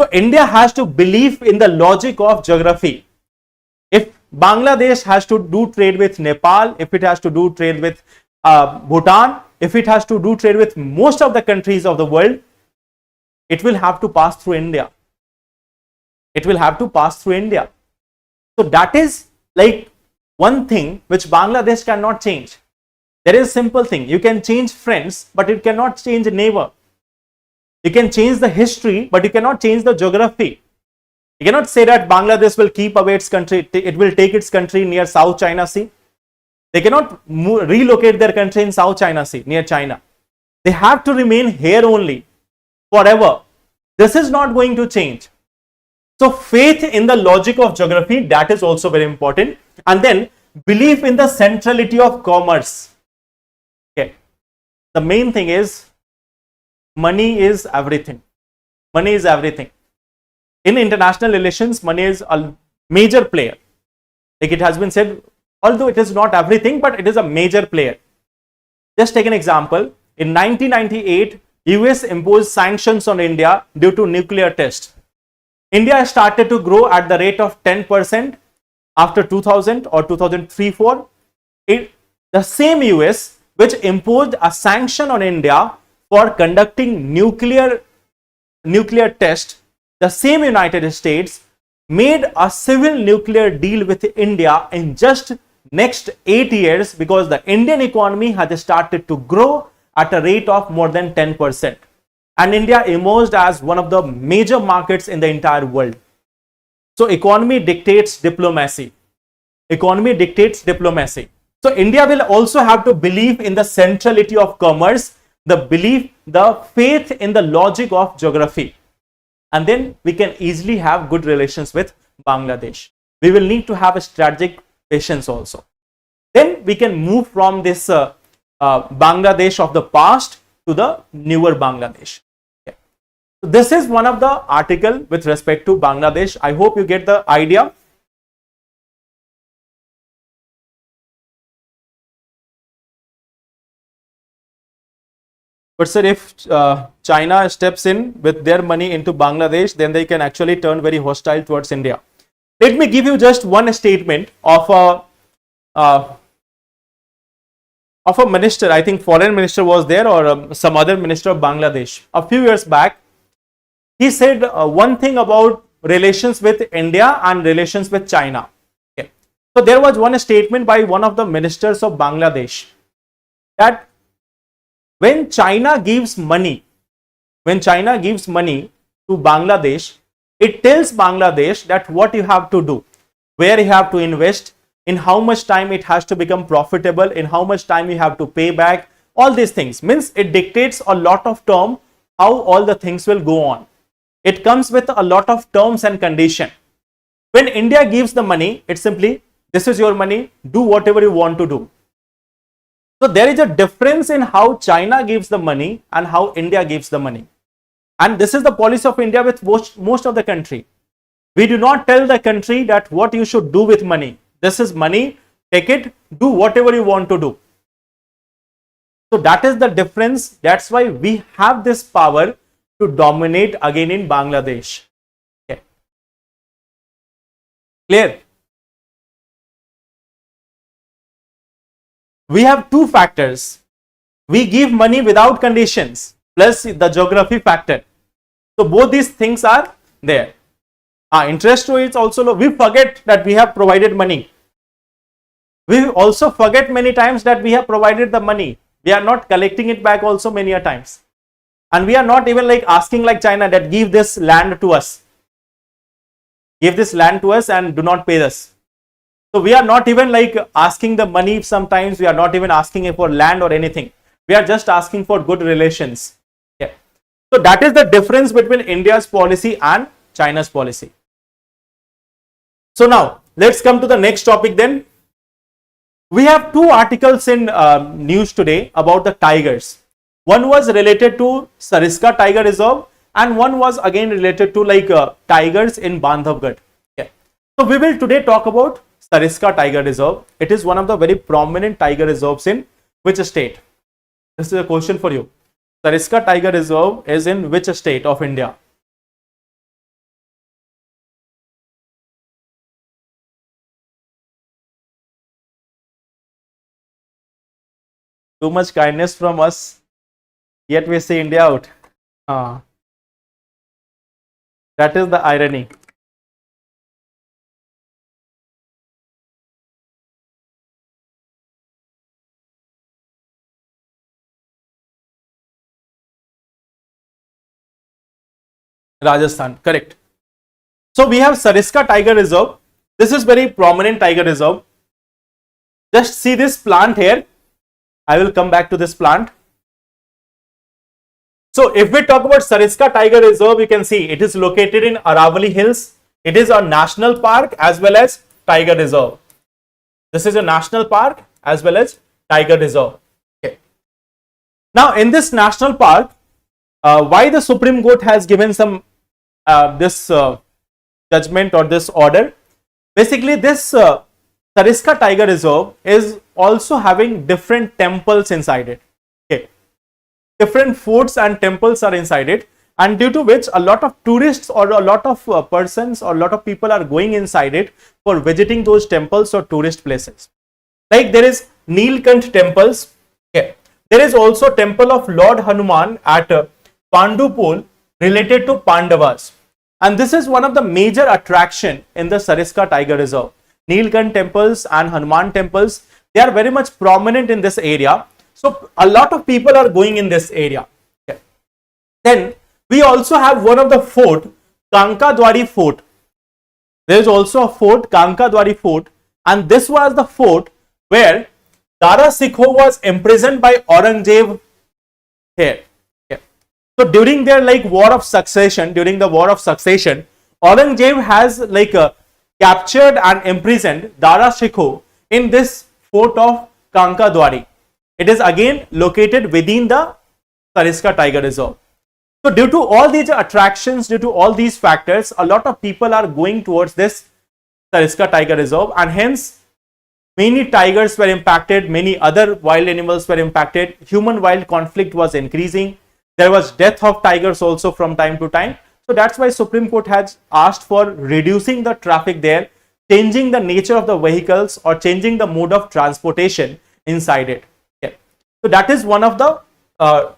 So India has to believe in the logic of geography. If Bangladesh has to do trade with Nepal, if it has to do trade with Bhutan, if it has to do trade with most of the countries of the world, it will have to pass through India. It will have to pass through India. So that is like one thing which Bangladesh cannot change. There is a simple thing. You can change friends, but it cannot change a neighbor. You can change the history, but you cannot change the geography. You cannot say that Bangladesh will keep away its country, it will take its country near South China Sea. They cannot relocate their country in South China Sea, near China. They have to remain here only, forever. This is not going to change. So faith in the logic of geography, that is also very important. And then belief in the centrality of commerce. Okay. The main thing is money is everything. Money is everything. In international relations, money is a major player. Like it has been said, although it is not everything, but it is a major player. Just take an example. In 1998, US imposed sanctions on India due to nuclear test. India started to grow at the rate of 10% after 2000 or 2003-4. The same US which imposed a sanction on India for conducting nuclear test, the same United States made a civil nuclear deal with India in just next 8 years, because the Indian economy has started to grow at a rate of more than 10%. And India emerged as one of the major markets in the entire world. So economy dictates diplomacy. Economy dictates diplomacy. So India will also have to believe in the centrality of commerce, the faith in the logic of geography. And then we can easily have good relations with Bangladesh. We will need to have a strategic patience also. Then we can move from this Bangladesh of the past to the newer Bangladesh. Okay. So this is one of the article with respect to Bangladesh. I hope you get the idea. But sir, if China steps in with their money into Bangladesh, then they can actually turn very hostile towards India. Let me give you just one statement of a minister. I think foreign minister was there, or some other minister of Bangladesh. A few years back, he said one thing about relations with India and relations with China. Okay. So there was one statement by one of the ministers of Bangladesh that when China gives money to Bangladesh, it tells Bangladesh that what you have to do, where you have to invest, in how much time it has to become profitable, in how much time you have to pay back, all these things. Means it dictates a lot of term how all the things will go on. It comes with a lot of terms and condition. When India gives the money, it's simply, this is your money, do whatever you want to do. So there is a difference in how China gives the money and how India gives the money. And this is the policy of India with most of the country. We do not tell the country that what you should do with money. This is money, take it, do whatever you want to do. So that is the difference. That's why we have this power to dominate again in Bangladesh. Okay. Clear? We have two factors. We give money without conditions, plus the geography factor. So both these things are there. Interest rate is also low. We forget that we have provided money. We also forget many times that we have provided the money. We are not collecting it back also many a times. And we are not even like asking like China that give this land to us. Give this land to us and do not pay us. So we are not even like asking the money sometimes. We are not even asking for land or anything. We are just asking for good relations. Yeah. So that is the difference between India's policy and China's policy. So now let's come to the next topic then. We have two articles in news today about the tigers. One was related to Sarasa Tiger Reserve and one was again related to like tigers in Bandhavgarh. Okay. So we will today talk about Sarasa Tiger Reserve. It is one of the very prominent tiger reserves in which state? This is a question for you. Sarasa Tiger Reserve is in which state of India? Too much kindness from us, yet we say India out. That is the irony. Rajasthan, correct. So we have Sarasa Tiger Reserve. This is very prominent tiger reserve. Just see this plant here. I will come back to this plant. So if we talk about Sarasa Tiger Reserve, you can see it is located in Aravalli Hills. It is a national park as well as tiger reserve. This is a national park as well as tiger reserve. Okay. Now in this national park, why the Supreme Court has given some this judgment or this order. Basically, this Sariska Tiger Reserve is also having different temples inside it. Okay, different forts and temples are inside it, and due to which a lot of tourists or a lot of persons or a lot of people are going inside it for visiting those temples or tourist places. Like there is Nilkant temples. Okay. There is also temple of Lord Hanuman at Pandupol related to Pandavas. And this is one of the major attraction in the Sariska Tiger Reserve. Nilkant temples and Hanuman temples, they are very much prominent in this area. So a lot of people are going in this area. Okay. Then we also have one of the fort, Kankadwari Fort. There is also a fort, Kankadwari Fort, and this was the fort where Dara Sikho was imprisoned by Aurangzeb here. Okay. So during their war of succession, Aurangzeb has captured and imprisoned Dara Sikho in this fort of Kankadwari. It is again located within the Sariska Tiger Reserve. So due to all these attractions, due to all these factors, a lot of people are going towards this Sariska Tiger Reserve, and hence many tigers were impacted, many other wild animals were impacted, human-wild conflict was increasing, there was death of tigers also from time to time. So that's why Supreme Court has asked for reducing the traffic there, changing the nature of the vehicles or changing the mode of transportation inside it. Okay. So that is one of the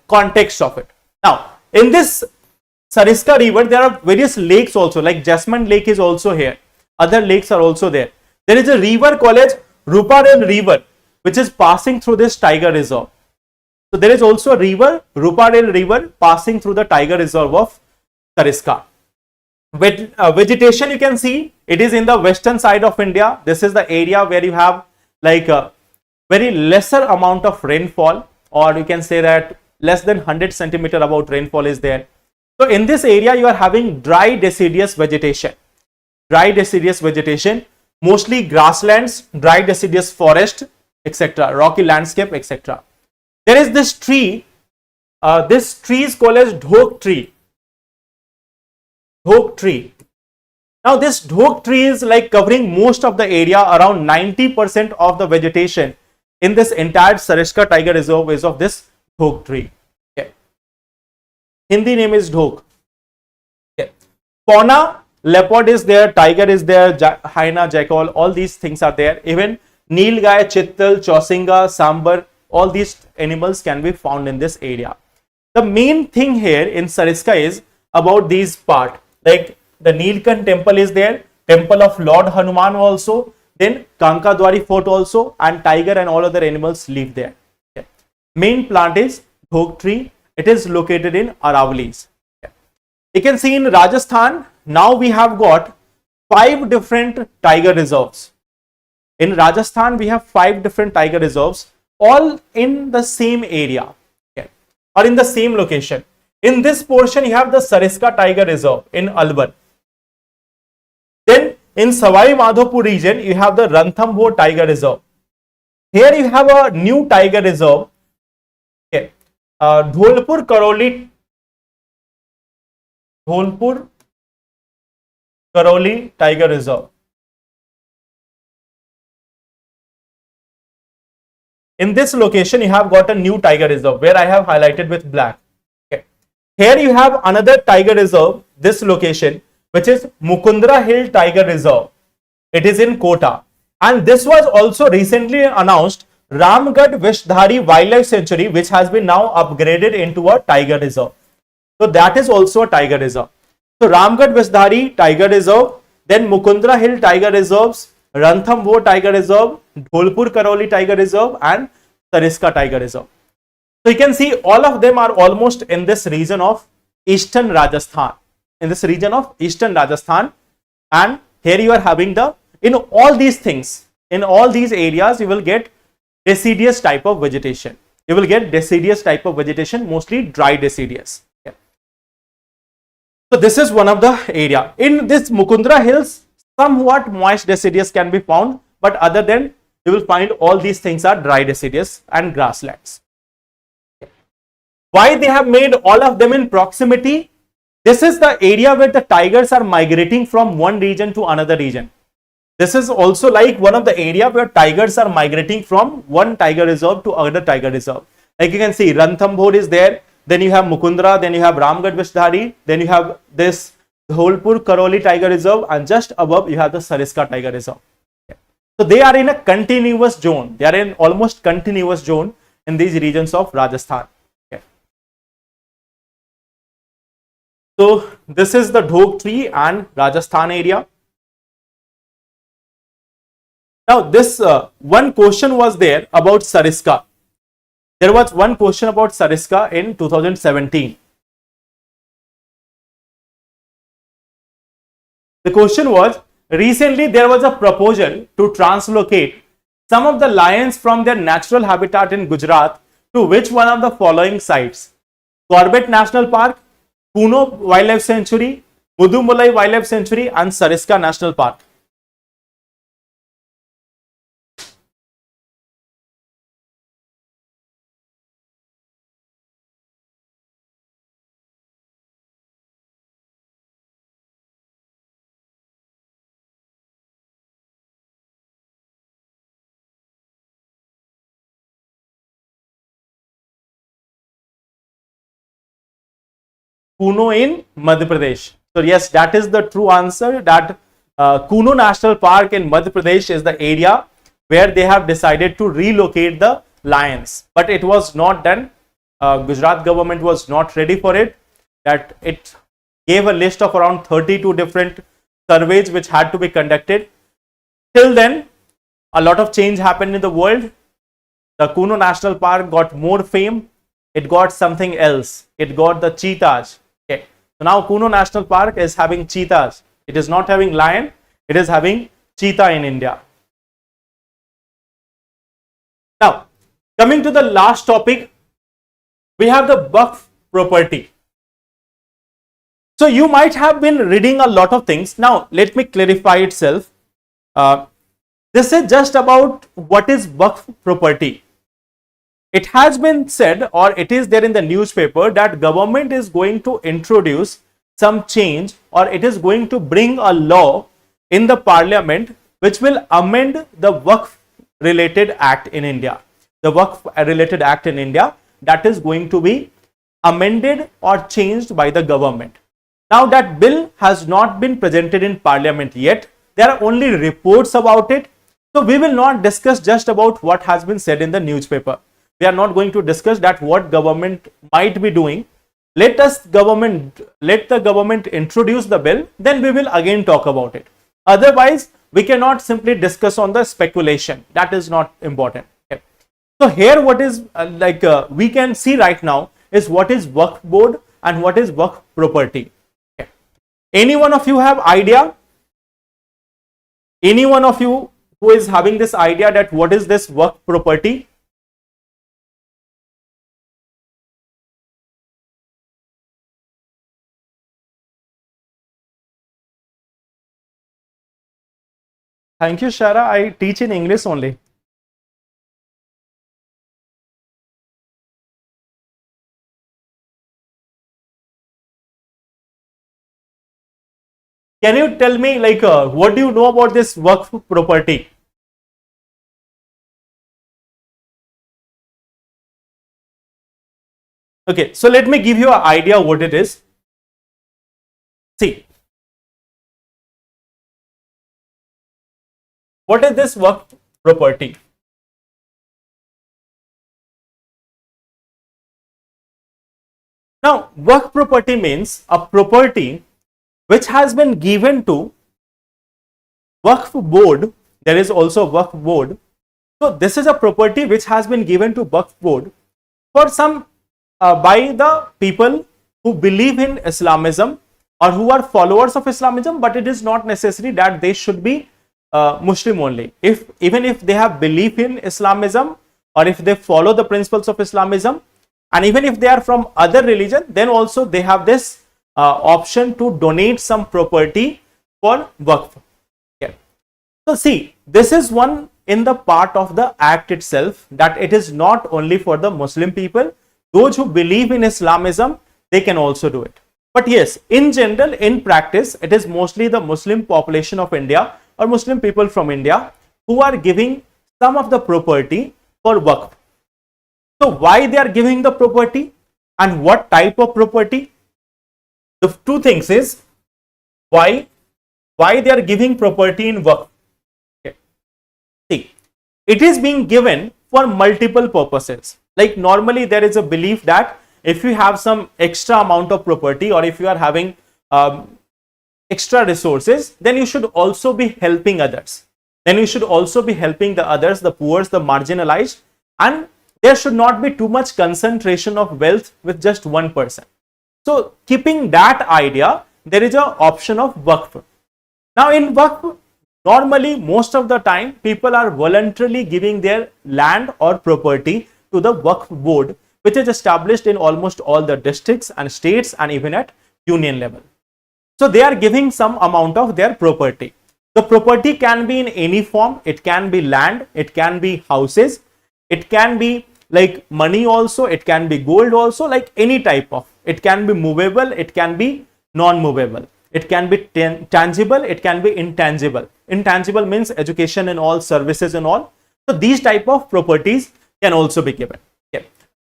context of it. Now, in this Sariska river, there are various lakes also, like Jasmine Lake is also here. Other lakes are also there. There is a river called Ruparel River, which is passing through this tiger reserve. So there is also a river, Ruparel River, passing through the tiger reserve of Sariska. With vegetation, you can see it is in the western side of India. This is the area where you have a very lesser amount of rainfall, or you can say that less than 100 centimeter about rainfall is there. So in this area, you are having dry deciduous vegetation. Dry deciduous vegetation, mostly grasslands, dry deciduous forest, etc., rocky landscape, etc. There is this tree. This tree is called as dhok tree. Dhok tree. Now this dhok tree is covering most of the area. Around 90% of the vegetation in this entire Sariska Tiger Reserve is of this dhok tree. Okay. Hindi name is dhok. Okay. Fauna, leopard is there, tiger is there, hyena, jackal, all these things are there. Even nilgai, chittal, chausinga, sambar, all these animals can be found in this area. The main thing here in Sariska is about these part. Like the Nilkant temple is there, temple of Lord Hanuman also, then Kankadwari Fort also, and tiger and all other animals live there. Okay. Main plant is dhok tree. It is located in Aravallis. Okay. You can see in Rajasthan, now we have got 5 different tiger reserves. In Rajasthan, we have 5 different tiger reserves, all in the same area, okay, or in the same location. In this portion, you have the Sariska Tiger Reserve in Alwar. Then in Savai Madhopur region, you have the Ranthambore Tiger Reserve. Here you have a new tiger reserve, okay, Dholpur Karoli Tiger Reserve. In this location, you have got a new tiger reserve where I have highlighted with black. Okay. Here you have another tiger reserve, this location, which is Mukundra Hill Tiger Reserve. It is in Kota. And this was also recently announced Ramgarh Vishdhari Wildlife Sanctuary, which has been now upgraded into a tiger reserve. So that is also a tiger reserve. So Ramgarh Vishdhari Tiger Reserve, then Mukundra Hill Tiger Reserves, Ranthambore Tiger Reserve, Dholpur Karoli Tiger Reserve, and Sariska Tiger Reserve. So you can see all of them are almost in this region of eastern Rajasthan. And here you are having in all these things, in all these areas, you will get deciduous type of vegetation. Mostly dry deciduous. Okay. So this is one of the area. In this Mukundra Hills, somewhat moist deciduous can be found, but other than, you will find all these things are dry deciduous and grasslands. Why they have made all of them in proximity? This is the area where the tigers are migrating from one region to another region. This is also like one of the area where tigers are migrating from one tiger reserve to another tiger reserve. Like you can see, Ranthambore is there, then you have Mukundra, then you have Ramgarh Vishdhari, then you have this Dholpur Karoli Tiger Reserve, and just above you have the Sarasa Tiger Reserve. So they are in a continuous zone. They are in almost continuous zone in these regions of Rajasthan. Okay. So this is the Dhok tree and Rajasthan area. Now this one question was there about Sarasa. There was one question about Sarasa in 2017. The question was, recently there was a proposal to translocate some of the lions from their natural habitat in Gujarat to which one of the following sites? Corbett National Park, Kuno Wildlife Sanctuary, Mudumalai Wildlife Sanctuary, and Sarasa National Park. Kuno in Madhya Pradesh. So yes, that is the true answer, that Kuno National Park in Madhya Pradesh is the area where they have decided to relocate the lions. But it was not done. Gujarat government was not ready for it. That it gave a list of around 32 different surveys which had to be conducted. Till then, a lot of change happened in the world. The Kuno National Park got more fame. It got something else. It got the cheetahs. Okay. So now Kuno National Park is having cheetahs. It is not having lion. It is having cheetah in India. Now, coming to the last topic, we have the Waqf property. So you might have been reading a lot of things. Now, let me clarify itself. This is just about what is Waqf property. It has been said, or it is there in the newspaper, that government is going to introduce some change, or it is going to bring a law in the parliament which will amend the Waqf related act in India. The Waqf related act in India, that is going to be amended or changed by the government. Now that bill has not been presented in parliament yet. There are only reports about it. So we will not discuss just about what has been said in the newspaper. We are not going to discuss that what government might be doing. Let the government introduce the bill, then we will again talk about it. Otherwise, we cannot simply discuss on the speculation. That is not important. Okay. So here what is we can see right now is what is Waqf board and what is Waqf property. Okay. Any one of you have idea? Any one of you who is having this idea that what is this Waqf property? Thank you, Shara. I teach in English only. Can you tell me what do you know about this Waqf property? Okay, so let me give you an idea what it is. See, what is this Waqf property? Now, Waqf property means a property which has been given to Waqf board. There is also Waqf board. So this is a property which has been given to Waqf board for some by the people who believe in Islamism or who are followers of Islamism, but it is not necessary that they should be Muslim only. Even if they have belief in Islamism, or if they follow the principles of Islamism, and even if they are from other religion, then also they have this option to donate some property for Waqf. Okay. So see, this is one in the part of the act itself, that it is not only for the Muslim people, those who believe in Islamism, they can also do it. But yes, in general, in practice, it is mostly the Muslim population of India or Muslim people from India who are giving some of the property for waqf. So why they are giving the property and what type of property? The two things is why they are giving property in waqf. Okay. See, it is being given for multiple purposes. Like normally there is a belief that if you have some extra amount of property or if you are having extra resources, then you should also be helping others. Then you should also be helping the others, the poor, the marginalized, and there should not be too much concentration of wealth with just one person. So keeping that idea, there is an option of waqf. Now in waqf, normally most of the time people are voluntarily giving their land or property to the waqf board, which is established in almost all the districts and states and even at union level. So they are giving some amount of their property. The property can be in any form. It can be land, it can be houses, it can be like money also, it can be gold also, like any type of. It can be movable, it can be non-movable. It can be tangible, it can be intangible. Intangible means education and all, services and all. So these type of properties can also be given. Okay.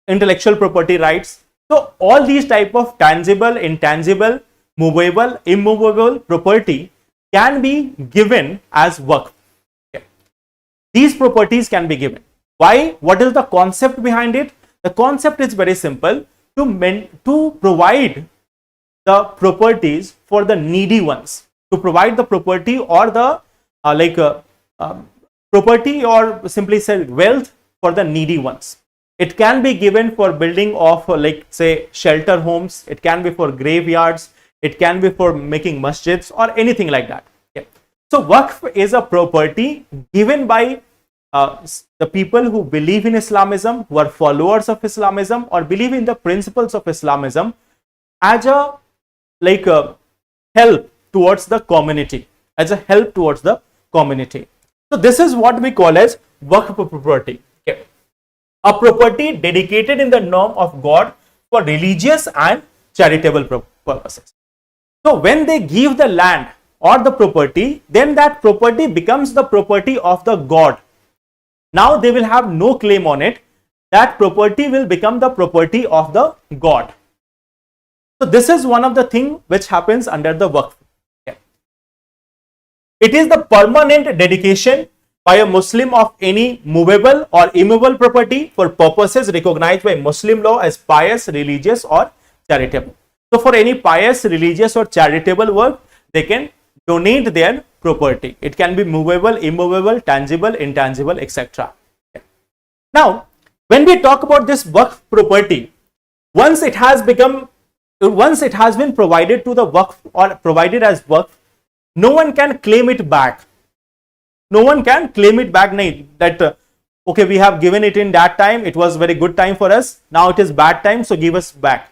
Intellectual property rights. So all these type of tangible, intangible, movable, immovable property can be given as waqf. Okay. These properties can be given. Why? What is the concept behind it? The concept is very simple, to provide the properties for the needy ones, to provide the property or the property or simply said wealth for the needy ones. It can be given for building of like say shelter homes, it can be for graveyards, it can be for making masjids or anything like that. Okay. So waqf is a property given by the people who believe in Islamism, who are followers of Islamism or believe in the principles of Islamism as a help towards the community, as a help towards the community. So this is what we call as waqf property. Okay. A property dedicated in the name of God for religious and charitable purposes. So when they give the land or the property, then that property becomes the property of the God. Now they will have no claim on it. That property will become the property of the God. So this is one of the things which happens under the waqf. Okay. It is the permanent dedication by a Muslim of any movable or immovable property for purposes recognized by Muslim law as pious, religious or charitable. So for any pious, religious or charitable work, they can donate their property. It can be movable, immovable, tangible, intangible, etc. Okay. Now, when we talk about this waqf property, once it has been provided to the waqf or provided as waqf, no one can claim it back. No one can claim it back. That okay, we have given it in that time, it was very good time for us, now it is bad time, so give us back.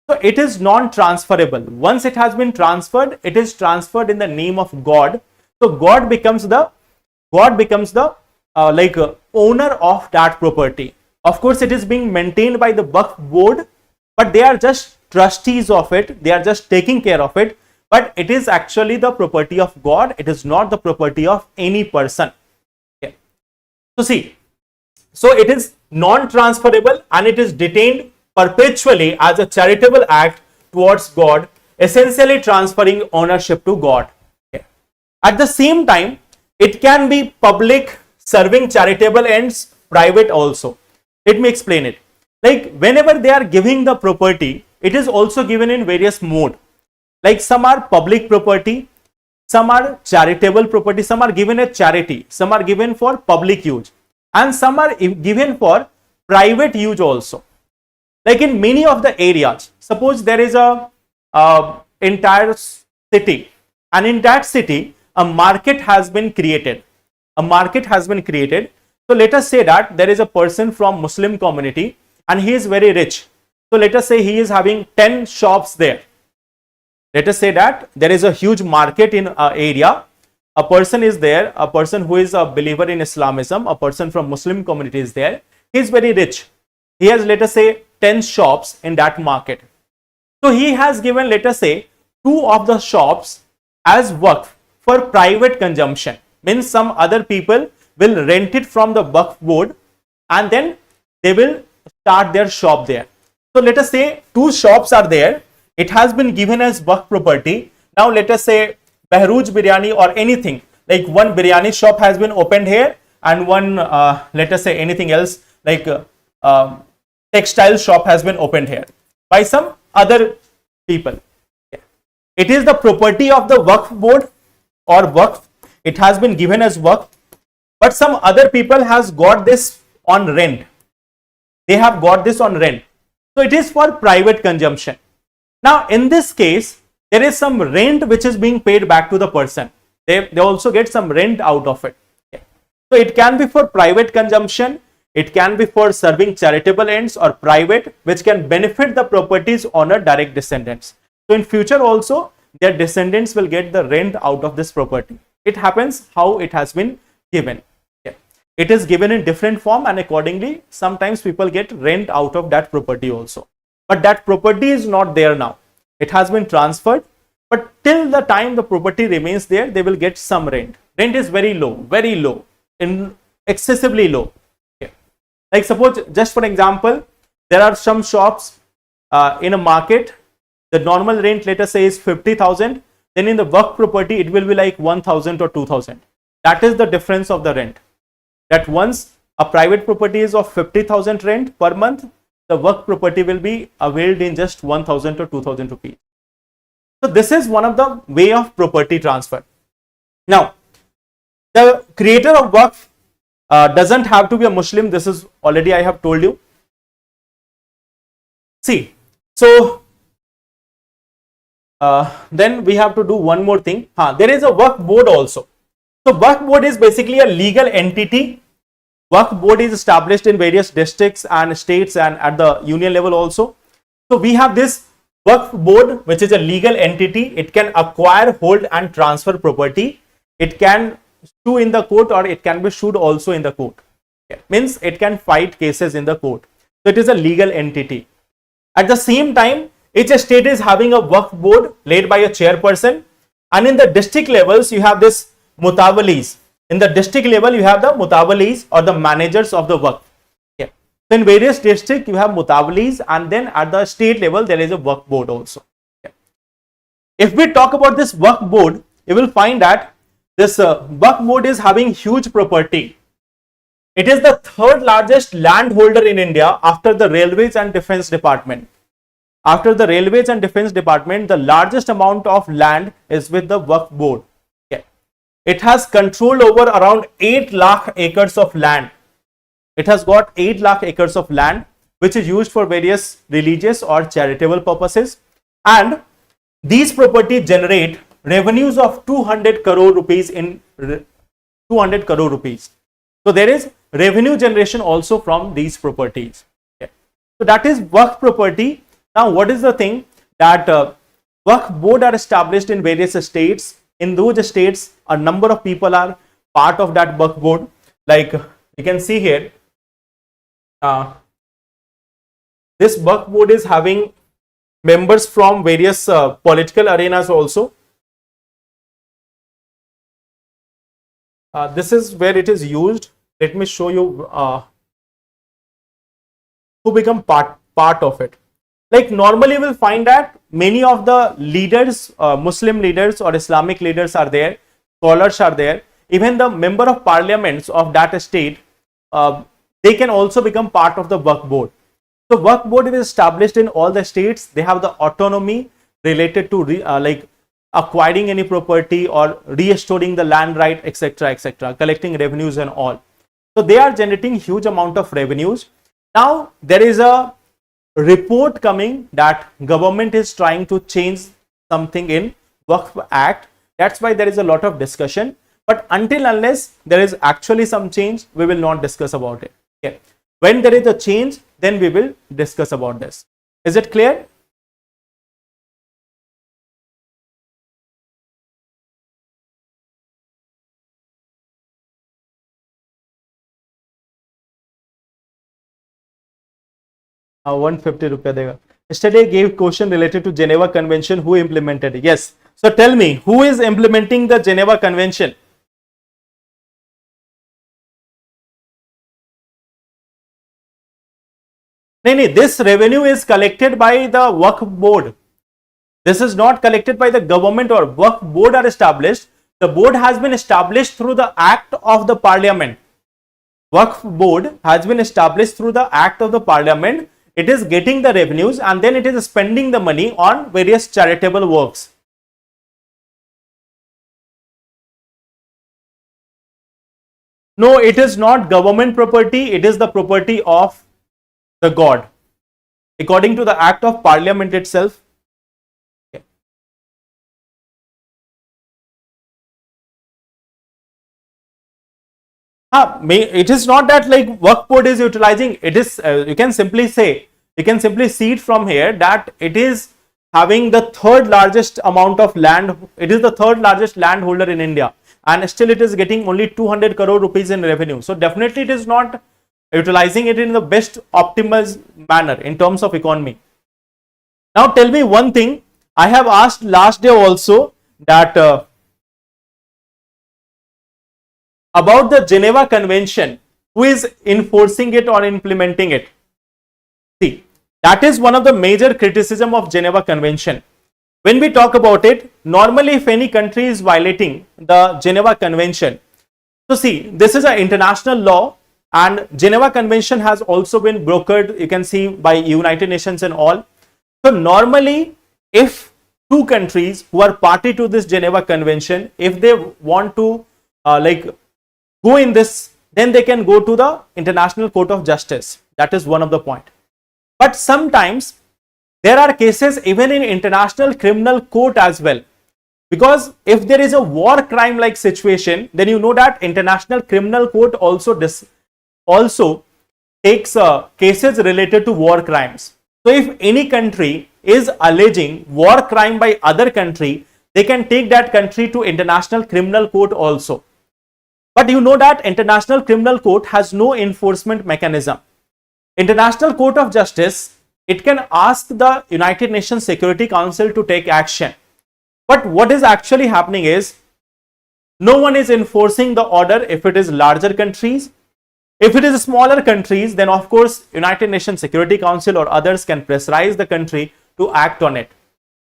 So it is non-transferable. Once it has been transferred, it is transferred in the name of God. So God becomes the owner of that property. Of course, it is being maintained by the waqf board, but they are just trustees of it. They are just taking care of it. But it is actually the property of God. It is not the property of any person. Okay. So see, so it is non-transferable and it is detained perpetually as a charitable act towards God, essentially transferring ownership to God. Okay. At the same time, it can be public, serving charitable ends, private also. Let me explain it. Like whenever they are giving the property, it is also given in various mode. Like some are public property, some are charitable property, some are given as charity, some are given for public use, and some are given for private use also. Like in many of the areas, suppose there is a entire city, and in that city a market has been created. A market has been created. So let us say that there is a person from Muslim community and he is very rich. So let us say he is having 10 shops there. Let us say that there is a huge market in an area. A person is there, a person who is a believer in Islamism, a person from Muslim community is there. He is very rich. He has, let us say, 10 shops in that market. So he has given, let us say, 2 of the shops as Waqf for private consumption. Means some other people will rent it from the Waqf board and then they will start their shop there. So let us say 2 shops are there. It has been given as Waqf property. Now let us say Behrooj Biryani or anything, like one biryani shop has been opened here and one let us say anything else like textile shop has been opened here by some other people. It is the property of the Waqf board or Waqf. It has been given as Waqf, but some other people has got this on rent. They have got this on rent. So it is for private consumption. Now in this case, there is some rent which is being paid back to the person. They also get some rent out of it. So it can be for private consumption, it can be for serving charitable ends or private, which can benefit the property's owner direct descendants. So in future also, their descendants will get the rent out of this property. It happens how it has been given. It is given in different form and accordingly, sometimes people get rent out of that property also. But that property is not there now. It has been transferred, but till the time the property remains there, they will get some rent. Rent is very low, excessively low. Like suppose, just for example, there are some shops in a market, the normal rent, let us say, is 50,000. Then in the Waqf property, it will be like 1,000 or 2,000. That is the difference of the rent. That once a private property is of 50,000 rent per month, the Waqf property will be availed in just 1,000 or 2,000 rupees. So this is one of the way of property transfer. Now, the creator of Waqf doesn't have to be a Muslim. This is already I have told you. See, so then we have to do one more thing. There is a Waqf board also. So Waqf board is basically a legal entity. Waqf board is established in various districts and states and at the union level also. So we have this Waqf board, which is a legal entity. It can acquire, hold and transfer property. It can sue in the court or it can be sued also in the court. Means it can fight cases in the court. So it is a legal entity. At the same time, each state is having a Waqf board led by a chairperson, and in the district levels you have this mutawalis. In the district level you have the mutawalis or the managers of the Waqf. So in various districts you have mutawalis, and then at the state level there is a Waqf board also. If we talk about this Waqf board, you will find that this Waqf board is having huge property. It is the 3rd largest landholder in India after the Railways and Defence Department. After the Railways and Defence Department, the largest amount of land is with the Waqf board. It has control over around 8 lakh acres of land. It has got 8 lakh acres of land which is used for various religious or charitable purposes, and these properties generate revenues of 200 crore rupees in 200 crore rupees. So there is revenue generation also from these properties. So that is Waqf property. Now what is the thing that Waqf board are established in various states. In those states, a number of people are part of that Waqf board. Like you can see here, this Waqf board is having members from various political arenas also. This is where it is used. Let me show you who become part of it. Like normally you will find that many of the leaders, Muslim leaders or Islamic leaders are there, scholars are there, even the member of parliaments of that state, they can also become part of the Waqf board. So Waqf board is established in all the states. They have the autonomy related to like acquiring any property or restoring the land right, etc., etc., collecting revenues and all. So they are generating huge amount of revenues. Now there is a report coming that government is trying to change something in Waqf Act. That's why there is a lot of discussion. But until unless there is actually some change, we will not discuss about it. Okay. When there is a change, then we will discuss about this. Is it clear? 150 रुपया देगा. Yesterday gave question related to Geneva Convention. Who implemented it? Yes. So tell me, who is implementing the Geneva Convention? No, this revenue is collected by the Waqf board. This is not collected by the government or Waqf board are established. The board has been established through the act of the parliament. Waqf board has been established through the act of the parliament. It is getting the revenues and then it is spending the money on various charitable works. No, it is not government property. It is the property of the god. According to the act of parliament itself. It is not that like Waqf board is utilizing. It is you can simply see it from here that it is having the third largest amount of land. It is the third largest landholder in India, and still it is getting only 200 crore rupees in revenue. So definitely it is not utilizing it in the best optimal manner in terms of economy. Now tell me one thing. I have asked last day also that about the Geneva Convention, who is enforcing it or implementing it? See, that is one of the major criticism of Geneva Convention. When we talk about it, normally if any country is violating the Geneva Convention, so see, this is an international law and Geneva Convention has also been brokered, you can see, by United Nations and all. So normally if two countries who are party to this Geneva Convention, if they want to go in this, then they can go to the International Court of Justice. That is one of the point. But sometimes there are cases even in International Criminal Court as well. Because if there is a war crime like situation, then you know that International Criminal Court also takes cases related to war crimes. So if any country is alleging war crime by other country, they can take that country to International Criminal Court also. But you know that International Criminal Court has no enforcement mechanism. International Court of Justice, it can ask the United Nations Security Council to take action. But what is actually happening is, no one is enforcing the order if it is larger countries. If it is smaller countries, then of course United Nations Security Council or others can pressurize the country to act on it.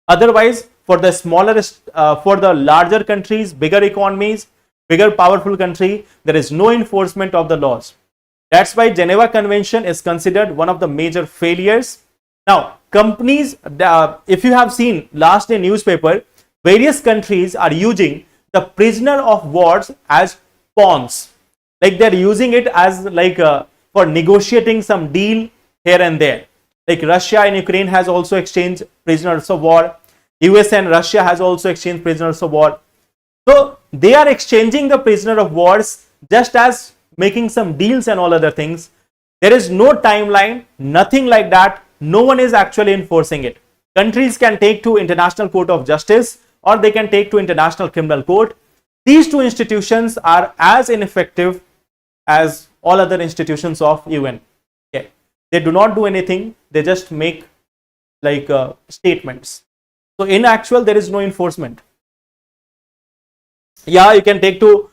Otherwise, for the larger countries, bigger economies, bigger powerful country, there is no enforcement of the laws. That's why Geneva Convention is considered one of the major failures. Now, companies, if you have seen last day newspaper, various countries are using the prisoner of wars as pawns. Like they're using it as for negotiating some deal here and there. Like Russia and Ukraine has also exchanged prisoners of war. US and Russia has also exchanged prisoners of war. So they are exchanging the prisoner of wars just as making some deals and all other things. There is no timeline, nothing like that. No one is actually enforcing it. Countries can take to International Court of Justice or they can take to International Criminal Court. These two institutions are as ineffective as all other institutions of UN. Okay. They do not do anything. They just make statements. So in actual, there is no enforcement. Yeah, you can take to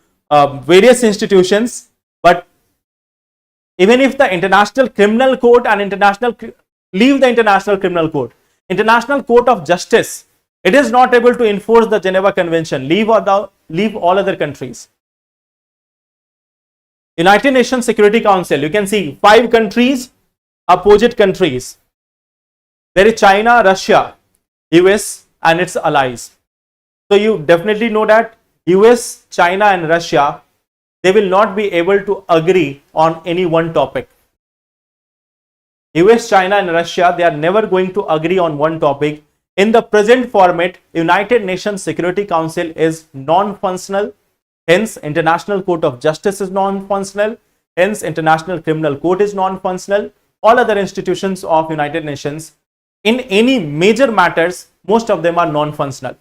various institutions, but even if the International Criminal Court and leave the International Criminal Court, International Court of Justice, it is not able to enforce the Geneva Convention. Leave all other countries. United Nations Security Council, you can see 5 countries, opposite countries. There is China, Russia, US and its allies. So you definitely know that US, China and Russia, they will not be able to agree on any one topic. US, China and Russia, they are never going to agree on one topic. In the present format, United Nations Security Council is non-functional. Hence, International Court of Justice is non-functional. Hence, International Criminal Court is non-functional. All other institutions of United Nations, in any major matters, most of them are non-functional.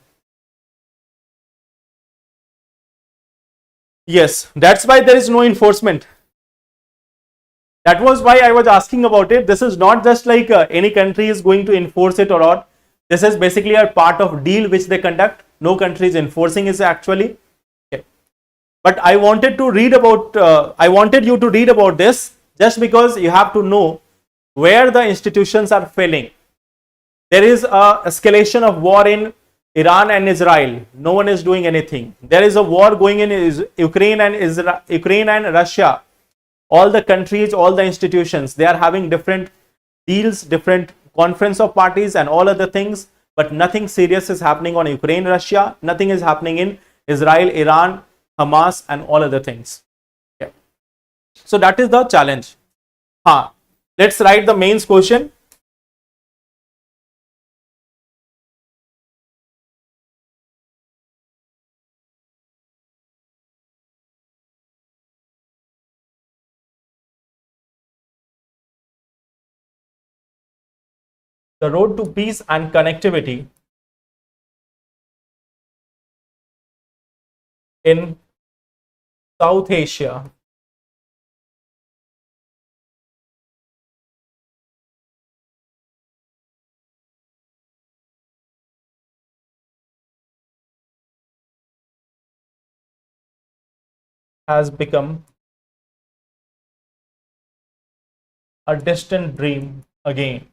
Yes, that's why there is no enforcement. That was why I was asking about it. This is not just like any country is going to enforce it or not. This is basically a part of deal which they conduct. No country is enforcing it actually. Okay. But I wanted to read about, I wanted you to read about this just because you have to know where the institutions are failing. There is a escalation of war in Iran and Israel. No one is doing anything. There is a war going in Ukraine and Russia. All the countries, all the institutions, they are having different deals, different conference of parties and all other things, but nothing serious is happening on Ukraine, Russia. Nothing is happening in Israel, Iran, Hamas and all other things. Okay. So that is the challenge. Let's write the mains question. The road to peace and connectivity in South Asia has become a distant dream again.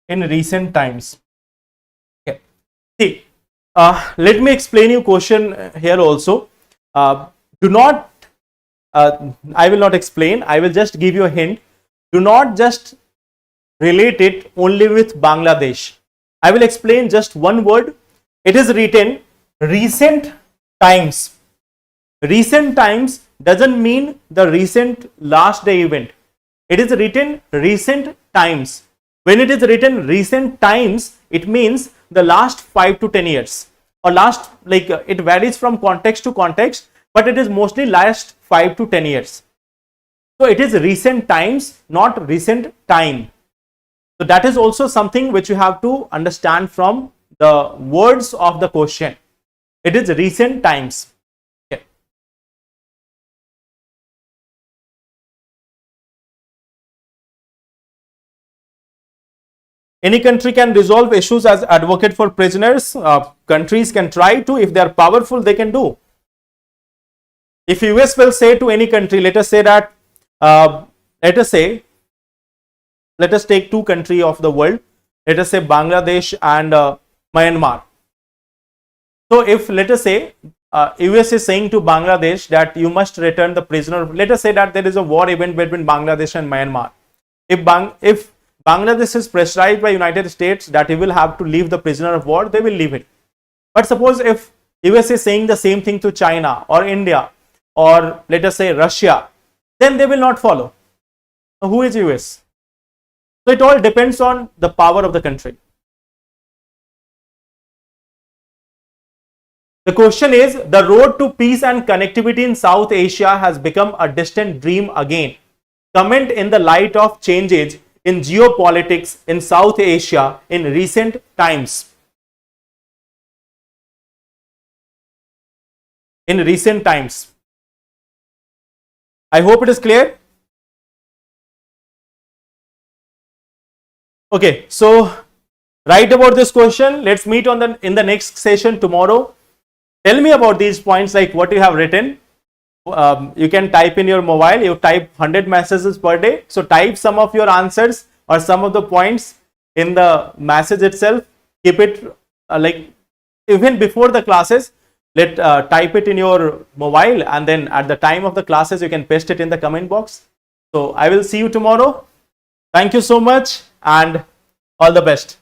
In recent times. Okay. See, let me explain you question here also. Do not, I will not explain, I will just give you a hint. Do not just relate it only with Bangladesh. I will explain just one word. It is written recent times. Recent times doesn't mean the recent last day event. It is written recent times. When it is written recent times, it means the last 5 to 10 years or last, like it varies from context to context, but it is mostly last 5 to 10 years. So it is recent times, not recent time. So that is also something which you have to understand from the words of the question. It is recent times. Okay. Any country can resolve issues as advocate for prisoners. Countries can try to. If they are powerful, they can do. If US will say to any country, let us say that, let us take two countries of the world. Let us say Bangladesh and Myanmar. So if let us say US is saying to Bangladesh that you must return the prisoner. Let us say that there is a war event between Bangladesh and Myanmar. If Bangladesh is pressurized by United States that he will have to leave the prisoner of war, they will leave it. But suppose if US is saying the same thing to China or India or let us say Russia, then they will not follow. So who is US? So it all depends on the power of the country. The question is, the road to peace and connectivity in South Asia has become a distant dream again. Comment in the light of changes in geopolitics in South Asia in recent times. In recent times. I hope it is clear. Okay, so write about this question. Let's meet on in the next session tomorrow. Tell me about these points, like what you have written. You can type in your mobile, you type 100 messages per day. So type some of your answers or some of the points in the message itself. Keep it like even before the classes, type it in your mobile, and then at the time of the classes, you can paste it in the comment box. So I will see you tomorrow. Thank you so much and all the best.